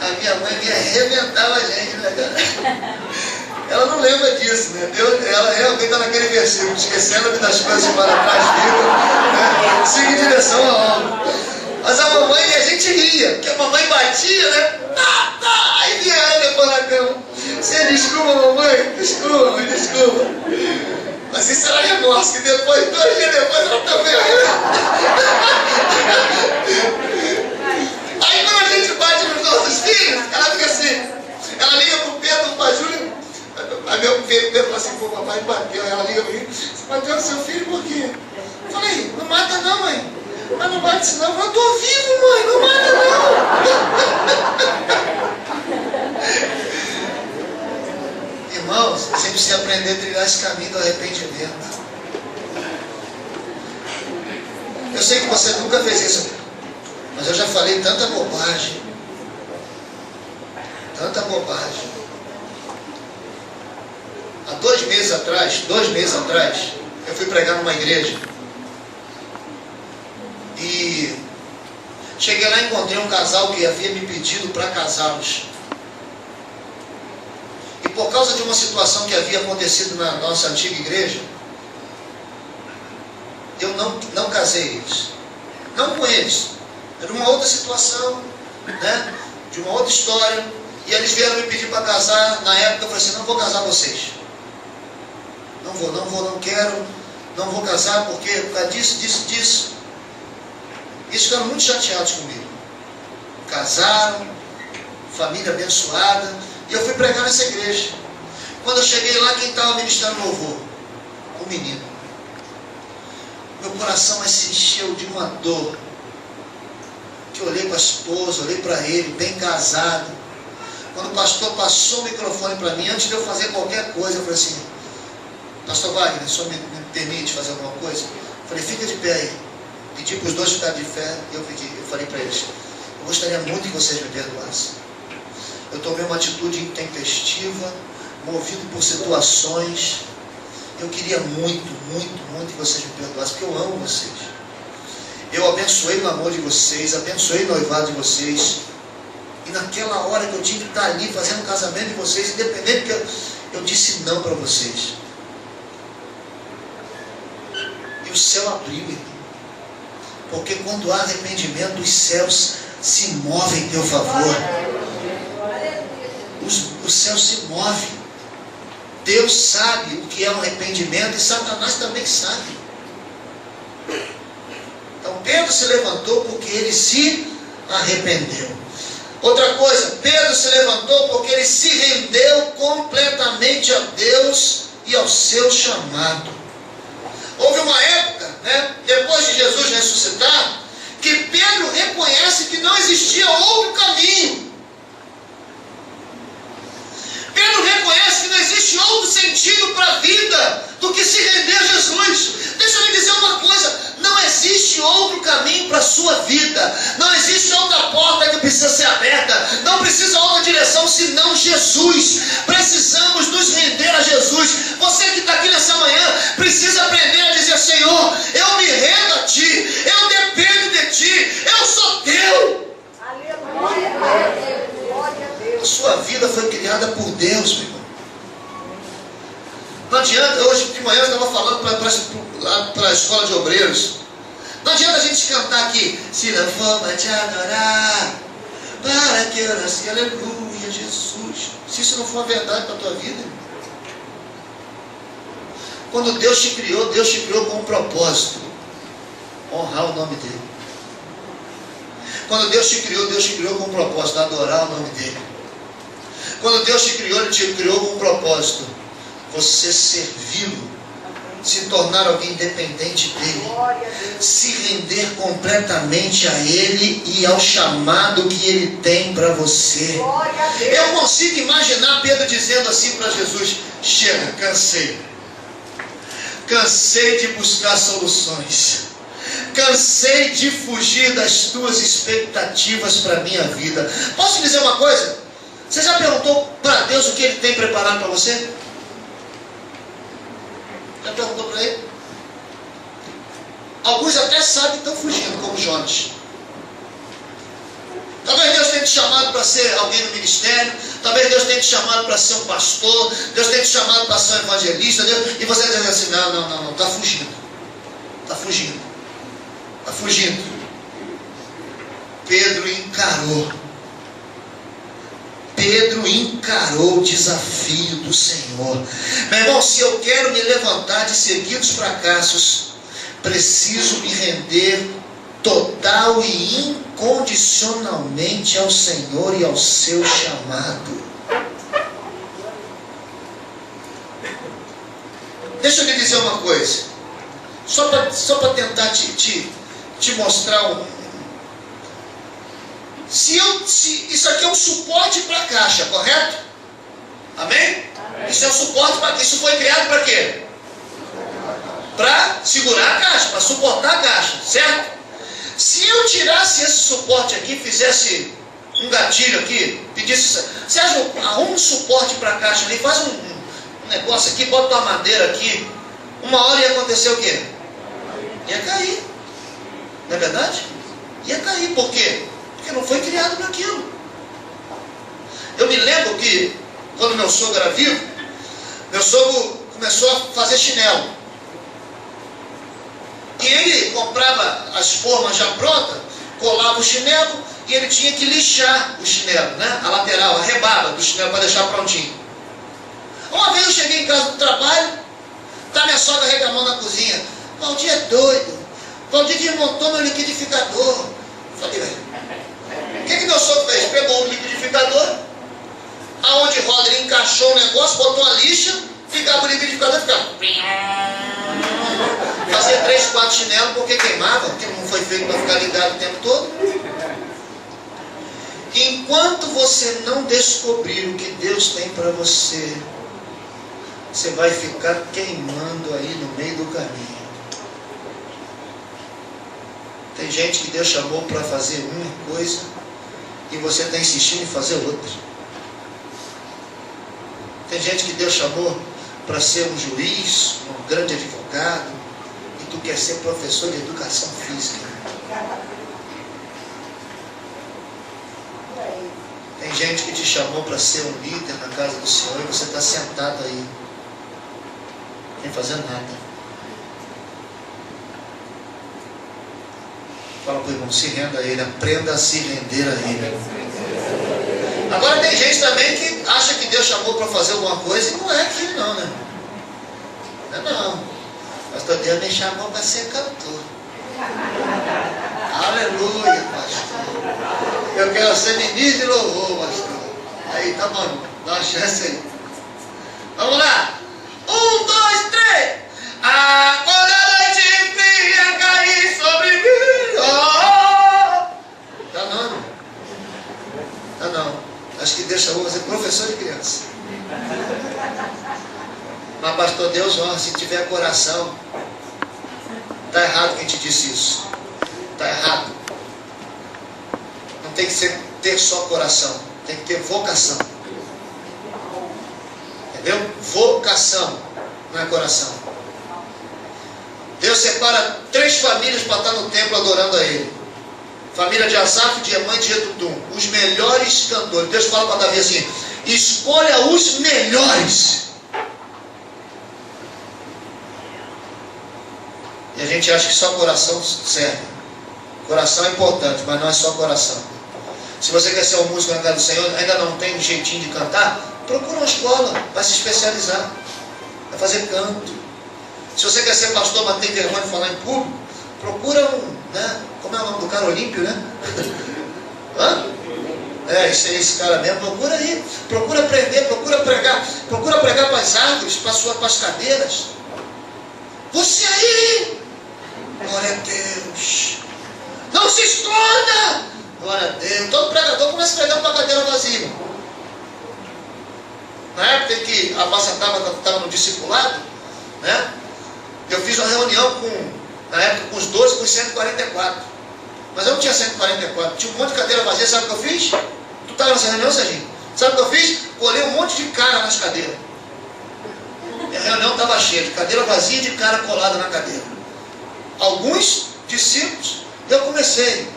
A minha mãe me arrebentava a gente, né? Ela não lembra disso, né? Ela realmente está naquele versículo: esquecendo-me das coisas para trás, né? Siga em direção ao alvo. Mas a mamãe, a gente ria, porque a mamãe batia, né? Aí vinha ela depois na cama: você desculpa, mamãe? Desculpa. Mas isso era remorso, que depois, 2 dias depois, ela também. Aí quando a gente bate nos nossos filhos, ela fica assim, ela liga pro Pedro, para a Júlia. Aí meu Pedro fala assim: pô, papai bateu. Aí ela liga para mim: você bateu no seu filho por quê? Eu falei: não mata não, mãe. Mas não bate isso não. Eu tô vivo, mãe, não mata não. Irmãos, a gente precisa aprender a trilhar esse caminho do arrependimento. Eu sei que você nunca fez isso, mas eu já falei tanta bobagem. Tanta bobagem. Há 2 meses atrás, eu fui pregar numa igreja. E cheguei lá e encontrei um casal que havia me pedido para casá-los. E por causa de uma situação que havia acontecido na nossa antiga igreja, eu não casei eles. Não com eles. Era uma outra situação, né? De uma outra história. E eles vieram me pedir para casar. Na época eu falei assim: não vou casar vocês. Não quero. Não vou casar porque por causa disso. Eles ficaram muito chateados comigo. Casaram, família abençoada. E eu fui pregar nessa igreja. Quando eu cheguei lá, quem estava ministrando louvor? O menino. Meu coração se encheu de uma dor. Que eu olhei para a esposa, olhei para ele, bem casado. Quando o pastor passou o microfone para mim, antes de eu fazer qualquer coisa, eu falei assim: pastor Wagner, o senhor me permite fazer alguma coisa? Eu falei: fica de pé aí. Pedi para os dois ficarem de fé. E eu falei para eles: eu gostaria muito que vocês me perdoassem. Eu tomei uma atitude intempestiva, movido por situações. Eu queria muito que vocês me perdoassem, porque eu amo vocês. Eu abençoei o amor de vocês, abençoei o noivado de vocês. E naquela hora que eu tinha que estar ali fazendo o casamento de vocês, independente que eu disse não para vocês. E o céu abriu, irmão. Porque quando há arrependimento, os céus se movem em teu favor. Os céus se movem. Deus sabe o que é um arrependimento e Satanás também sabe. Então Pedro se levantou porque ele se arrependeu. Outra coisa, Pedro se levantou porque ele se rendeu completamente a Deus e ao seu chamado. Houve uma época, depois de Jesus ressuscitar, que Pedro reconhece que não existia outro caminho. Pedro reconhece que não existe outro sentido para a vida do que se render a Jesus. Deixa eu lhe dizer uma coisa, não existe outro caminho para a sua vida, não existe outra porta que precisa ser aberta, não precisa outra direção senão Jesus. Precisamos nos render a Jesus. Você que está aqui nessa manhã precisa aprender a dizer: Senhor, eu me rendo a Ti, eu dependo de Ti, eu sou Teu. Aleluia. A sua vida foi criada por Deus, meu irmão. Não adianta, hoje de manhã eu estava falando para a escola de obreiros. Não adianta a gente cantar aqui: se não for para te adorar, para que eu nasci, aleluia, Jesus. Se isso não for a verdade para a tua vida, irmão. Quando Deus te criou com um propósito: honrar o nome dEle. Quando Deus te criou com um propósito: adorar o nome dEle. Quando Deus te criou, Ele te criou com um propósito: você servi-lo, se tornar alguém independente dEle, se render completamente a Ele e ao chamado que Ele tem para você. Eu consigo imaginar Pedro dizendo assim para Jesus: chega, cansei de buscar soluções, cansei de fugir das tuas expectativas para a minha vida. Posso dizer uma coisa? Você já perguntou para Deus o que Ele tem preparado para você? Já perguntou para Ele? Alguns até sabem que estão fugindo, como Jonas. Talvez Deus tenha te chamado para ser alguém no ministério, talvez Deus tenha te chamado para ser um pastor, Deus tenha te chamado para ser um evangelista, e você diz assim: não, está fugindo. Está fugindo. Pedro encarou o desafio do Senhor. Meu irmão, se eu quero me levantar de seguidos fracassos, preciso me render total e incondicionalmente ao Senhor e ao seu chamado. Deixa eu lhe dizer uma coisa, só para tentar te mostrar isso aqui é um suporte para a caixa, correto? Amém? Isso é um suporte para. Isso foi criado para quê? Para segurar a caixa, para suportar a caixa, certo? Se eu tirasse esse suporte aqui, fizesse um gatilho aqui, pedisse: Sérgio, arruma um suporte para a caixa ali, faz um negócio aqui, bota uma madeira aqui, uma hora ia acontecer o quê? Ia cair. Não é verdade? Ia cair, por quê? Porque não foi criado para aquilo. Eu me lembro que quando meu sogro era vivo, meu sogro começou a fazer chinelo. E ele comprava as formas já prontas, colava o chinelo e ele tinha que lixar o chinelo, a lateral, a rebaba do chinelo para deixar prontinho. Uma vez eu cheguei em casa do trabalho, tá minha sogra reclamando na cozinha: Valdir é doido, Valdir desmontou meu liquidificador. Eu falei: velho, o que meu sogro fez? Pegou o liquidificador, aonde roda, ele encaixou o negócio, botou a lixa, ficava o liquidificador, fazia 3, 4 chinelos, porque queimava, porque não foi feito para ficar ligado o tempo todo. Enquanto você não descobrir o que Deus tem para você, você vai ficar queimando aí no meio do caminho. Tem gente que Deus chamou para fazer uma coisa e você está insistindo em fazer outra. Tem gente que Deus chamou para ser um juiz, um grande advogado, e tu quer ser professor de educação física. Tem gente que te chamou para ser um líder na casa do Senhor e você está sentado aí, sem fazer nada. Fala para o irmão, se renda a Ele, aprenda a se render a Ele. Agora tem gente também que acha que Deus chamou para fazer alguma coisa e não é aquilo não, né? Não. Pastor, Deus me chamou para ser cantor. Aleluia, pastor. Eu quero ser ministro de louvor, pastor. Aí, tá bom, dá uma chance aí. Vamos lá. 1, 2, 3. Ah, quando a noite fria cair sobre mim. Oh! Tá não, irmão. Tá não. Acho que Deus chamou você professor de criança. Mas pastor, Deus honra se tiver coração. Está errado quem te disse isso. Está errado. Não tem que ter só coração. Tem que ter vocação. Entendeu? Vocação. Não é coração. Deus separa 3 famílias para estar no templo adorando a Ele. Família de Asaf, de Emã e de Jedutun. Os melhores cantores. Deus fala para Davi assim: escolha os melhores. E a gente acha que só coração serve. Coração é importante, mas não é só coração. Se você quer ser um músico na casa do Senhor, ainda não tem um jeitinho de cantar, procura uma escola, vai se especializar, vai fazer canto. Se você quer ser pastor, mas tem vergonha de falar em público, procura né? Como é o nome do cara? Olímpio, né? Hã? Esse cara mesmo, procura aí, procura aprender, procura pregar para as árvores, para as cadeiras. Você aí, glória a Deus, não se esconda, glória a Deus. Todo pregador começa pregando para a cadeira vazia. Na época em que a Passatava estava no discipulado, né? Eu fiz uma reunião na época com os 12, com os 144. Mas eu não tinha 144, tinha um monte de cadeira vazia. Sabe o que eu fiz? Tu estava nessa reunião, Serginho? Sabe o que eu fiz? Colei um monte de cara nas cadeiras. E a reunião estava cheia de cadeira vazia e de cara colada na cadeira. Alguns discípulos, eu comecei.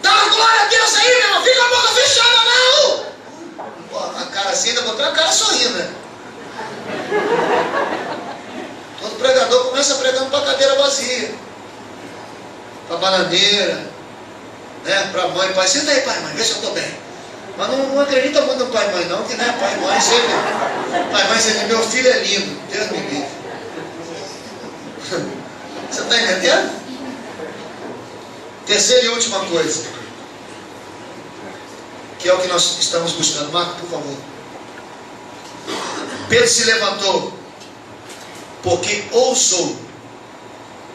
Dá uma glória a Deus aí, meu irmão, fica a boca fechada, não! Pô, a cara assim, ainda botou a cara sorrindo, né? Todo pregador começa pregando para a cadeira vazia, para a bananeira, né? Para a mãe, pai, senta aí, pai e mãe, vê se eu estou bem. Mas não acredita muito no pai e mãe não, que não é pai e mãe, sempre. Pai e mãe, sempre, meu filho é lindo, Deus me livre. Você está entendendo? Terceira e última coisa, que é o que nós estamos buscando. Marco, por favor. Pedro se levantou, porque ousou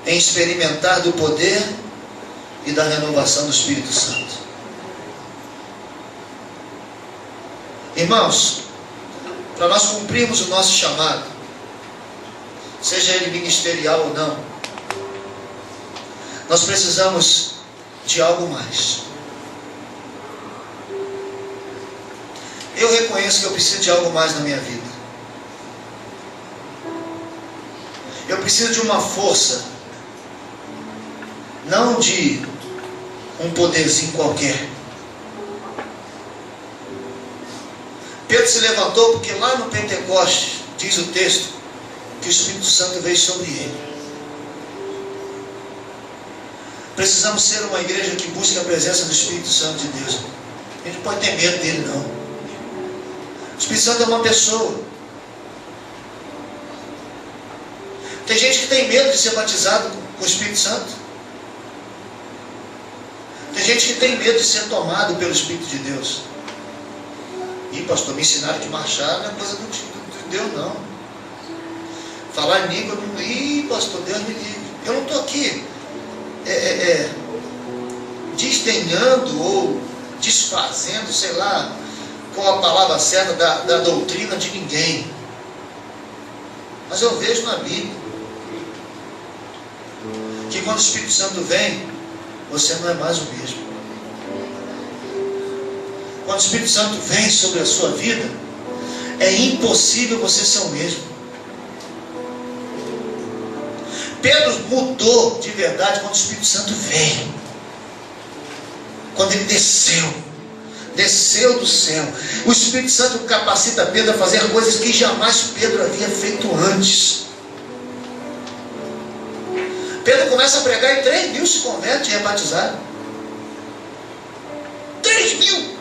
em experimentar do poder e da renovação do Espírito Santo. Irmãos, para nós cumprirmos o nosso chamado, seja ele ministerial ou não, nós precisamos de algo mais. Eu reconheço que eu preciso de algo mais na minha vida. Eu preciso de uma força, não de um poderzinho qualquer. Pedro se levantou porque lá no Pentecostes, diz o texto, que o Espírito Santo veio sobre ele. Precisamos ser uma igreja que busque a presença do Espírito Santo de Deus. A gente não pode ter medo dele, não. O Espírito Santo é uma pessoa. Tem gente que tem medo de ser batizado com o Espírito Santo. Tem gente que tem medo de ser tomado pelo Espírito de Deus. Ih, pastor, me ensinaram que marchar não é coisa de Deus, não. Falar em língua, ih, pastor, Deus me livre. Eu não estou aqui desdenhando ou desfazendo, sei lá, qual a palavra certa da doutrina de ninguém. Mas eu vejo na Bíblia que quando o Espírito Santo vem, você não é mais o mesmo. Quando o Espírito Santo vem sobre a sua vida, é impossível você ser o mesmo. Pedro mudou de verdade quando o Espírito Santo veio. Quando ele desceu. desceu do céu. O Espírito Santo capacita Pedro a fazer coisas que jamais Pedro havia feito antes. Pedro começa a pregar e 3.000 se convertem e é batizado. 3.000.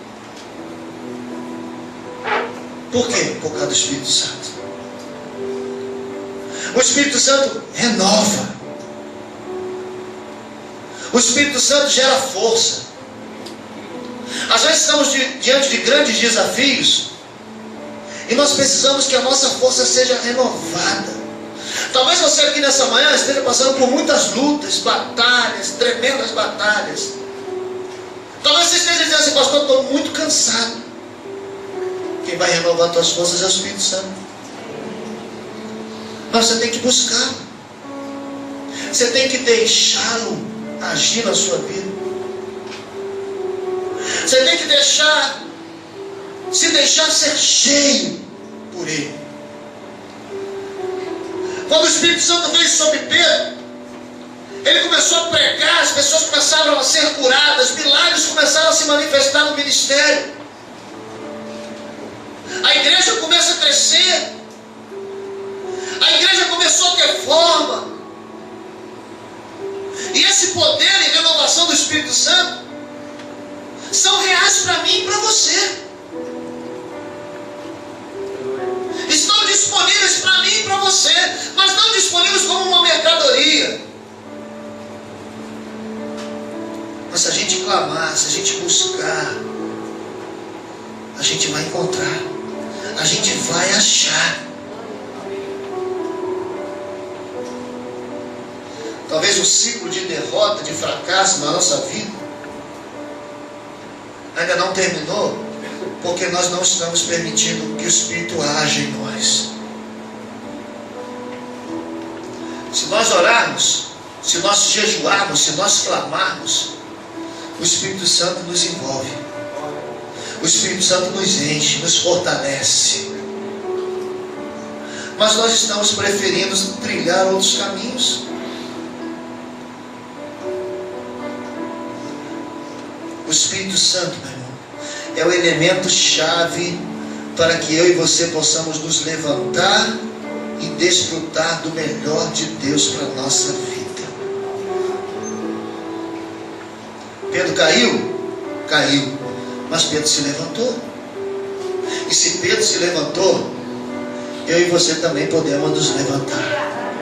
Por quê? Por causa do Espírito Santo. O Espírito Santo renova. O Espírito Santo gera força. Às vezes estamos diante de grandes desafios e nós precisamos que a nossa força seja renovada. Talvez você aqui nessa manhã esteja passando por muitas lutas, batalhas, tremendas batalhas. Talvez você esteja dizendo assim: pastor, estou muito cansado. Quem vai renovar as tuas forças é o Espírito Santo. Mas você tem que buscá-lo. Você tem que deixá-lo agir na sua vida. Você tem que se deixar ser cheio por Ele. Quando o Espírito Santo veio sobre Pedro, ele começou a pregar, as pessoas começaram a ser curadas, milagres começaram a se manifestar no ministério. A igreja começa a crescer. A igreja começou a ter forma. E esse poder e renovação do Espírito Santo são reais para mim e para você. Estão disponíveis para mim e para você, mas não disponíveis como uma mercadoria. Mas se a gente clamar, se a gente buscar, a gente vai encontrar, a gente vai achar. Talvez o ciclo de derrota, de fracasso na nossa vida ainda não terminou, porque nós não estamos permitindo que o Espírito haja em nós. Se nós orarmos, se nós jejuarmos, se nós clamarmos, o Espírito Santo nos envolve. O Espírito Santo nos enche, nos fortalece. Mas nós estamos preferindo trilhar outros caminhos. O Espírito Santo, meu irmão, é o elemento chave para que eu e você possamos nos levantar e desfrutar do melhor de Deus para a nossa vida. Pedro caiu? Caiu. Mas Pedro se levantou. E se Pedro se levantou, eu e você também podemos nos levantar.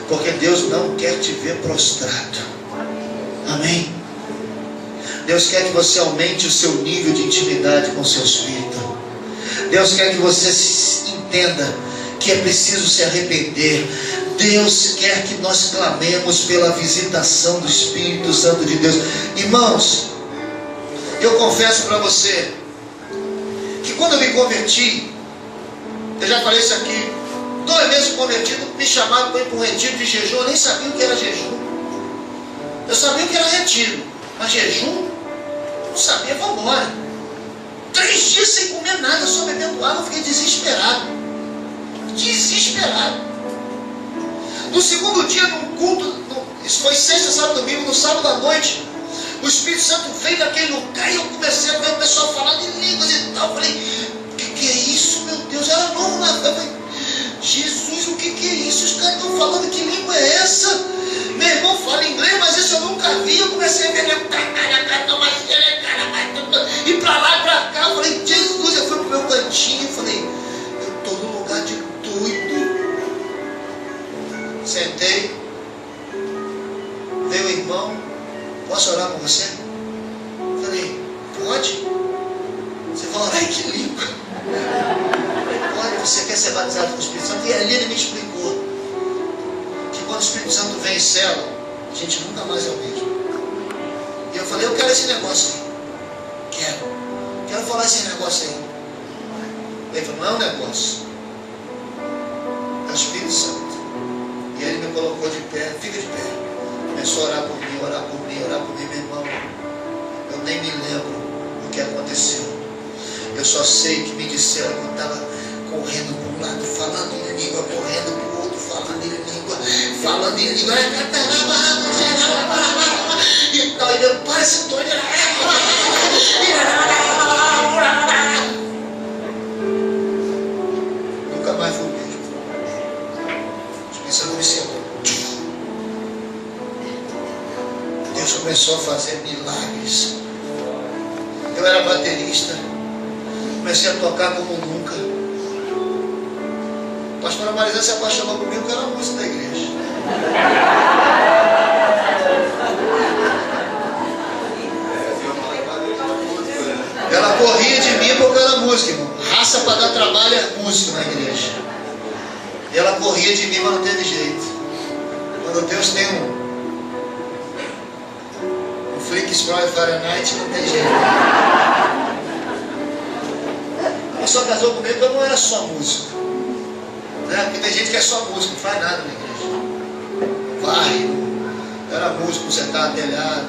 Porque Deus não quer te ver prostrado. Amém? Deus quer que você aumente o seu nível de intimidade com o seu Espírito. Deus quer que você entenda que é preciso se arrepender. Deus quer que nós clamemos pela visitação do Espírito Santo de Deus. Irmãos, eu confesso para você que quando eu me converti, eu já falei isso aqui, 2 meses convertido, me chamaram para ir para um retiro de jejum. Eu nem sabia o que era jejum. Eu sabia o que era retiro, mas jejum não sabia. Vamos embora. 3 dias sem comer nada, só bebendo água. Eu fiquei desesperado. No segundo dia, num culto, isso foi sexta, sábado, domingo, no sábado à noite, o Espírito Santo veio daquele lugar e eu comecei a ver o pessoal falando em línguas e tal. Eu falei: o que é isso, meu Deus? Era novo na fé. Eu falei: Jesus, o que é isso? Os caras estão falando, que língua é essa? Meu irmão fala inglês, mas isso eu nunca vi. Eu comecei a ver e pra lá e pra cá. Eu falei: Jesus, eu fui pro meu cantinho e falei: eu estou num lugar de doido. Sentei, veio o irmão: posso orar com você? Eu falei: pode. Você vai orar em que língua? Pode. Você quer ser batizado com o Espírito Santo? E ali ele me explicou que quando o Espírito Santo vem em célula, a gente nunca mais é o mesmo. E eu falei: eu quero esse negócio aí. Quero falar esse negócio aí. Ele falou: não é um negócio, é o Espírito Santo. E aí ele me colocou de pé. Fica de pé. Começou a orar por mim, meu irmão. Eu nem me lembro o que aconteceu. Eu só sei que me disseram que eu estava correndo para um lado, falando em língua, correndo para o outro, falando em língua. E tal, e meu pai se doido. Nunca mais foi o mesmo. Isso me ensinou. Deus começou a fazer milagres. Eu era baterista, comecei a tocar como nunca. A pastora Marizã se apaixonou comigo porque eu era músico da igreja. Ela corria de mim porque eu era músico, irmão. Raça para dar trabalho é músico na igreja. E ela corria de mim, mas não teve jeito. Quando Deus tem um Flick Sprite Fahrenheit, não tem jeito. Ela só casou comigo porque eu não era só músico. Né? Porque tem gente que é só músico, não faz nada na igreja. Vai, eu era músico, consertava telhado,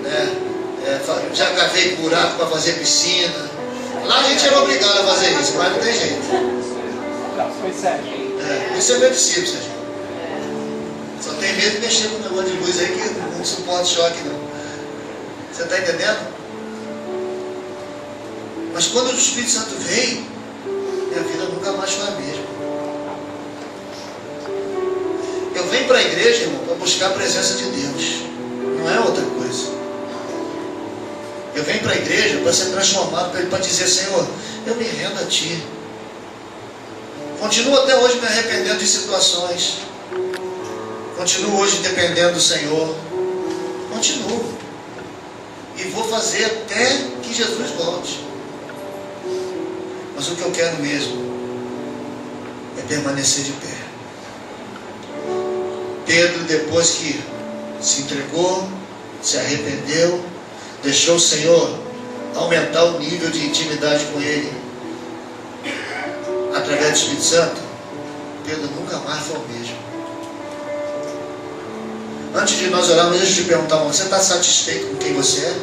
né? Já cavei buraco para fazer piscina. Lá a gente era obrigado a fazer isso, mas não tem jeito. Foi sério. Isso é meu discípulo, Sérgio. Só tem medo de mexer com o negócio de luz aí que não suporta choque, não. Você está entendendo? Mas quando o Espírito Santo veio, minha vida nunca mais foi a mesma. Eu venho para a igreja, irmão, para buscar a presença de Deus. Não é outra coisa. Eu venho para a igreja para ser transformado, para dizer: Senhor, eu me rendo a Ti. Continuo até hoje me arrependendo de situações. Continuo hoje dependendo do Senhor. Continuo. E vou fazer até que Jesus volte. Mas o que eu quero mesmo é permanecer de pé. Pedro, depois que se entregou, se arrependeu, deixou o Senhor aumentar o nível de intimidade com Ele através do Espírito Santo, Pedro nunca mais foi o mesmo. Antes de nós orarmos, deixa eu te perguntar: você está satisfeito com quem você é?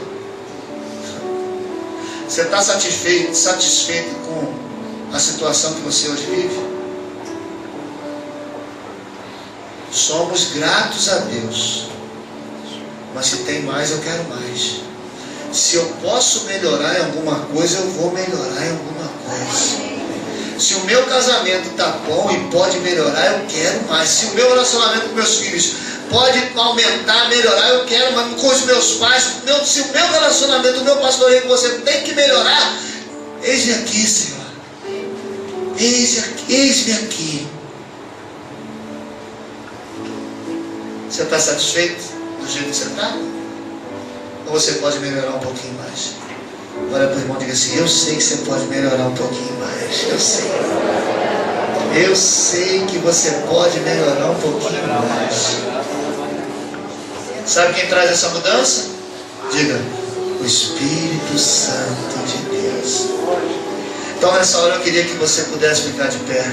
Você está satisfeito com a situação que você hoje vive? Somos gratos a Deus, mas se tem mais, eu quero mais. Se eu posso melhorar em alguma coisa, eu vou melhorar em alguma coisa. Se o meu casamento está bom e pode melhorar, eu quero mais. Se o meu relacionamento com meus filhos pode aumentar, melhorar, eu quero mais. Com os meus pais, se o meu relacionamento, o meu pastoreio com você tem que melhorar, eis-me aqui, Senhor. Eis-me aqui. Você está satisfeito do jeito que você está? Ou você pode melhorar um pouquinho mais? Olha para o irmão e diga assim: eu sei que você pode melhorar um pouquinho mais. Eu sei. Eu sei que você pode melhorar um pouquinho mais. Sabe quem traz essa mudança? Diga: o Espírito Santo de Deus. Então nessa hora eu queria que você pudesse ficar de pé.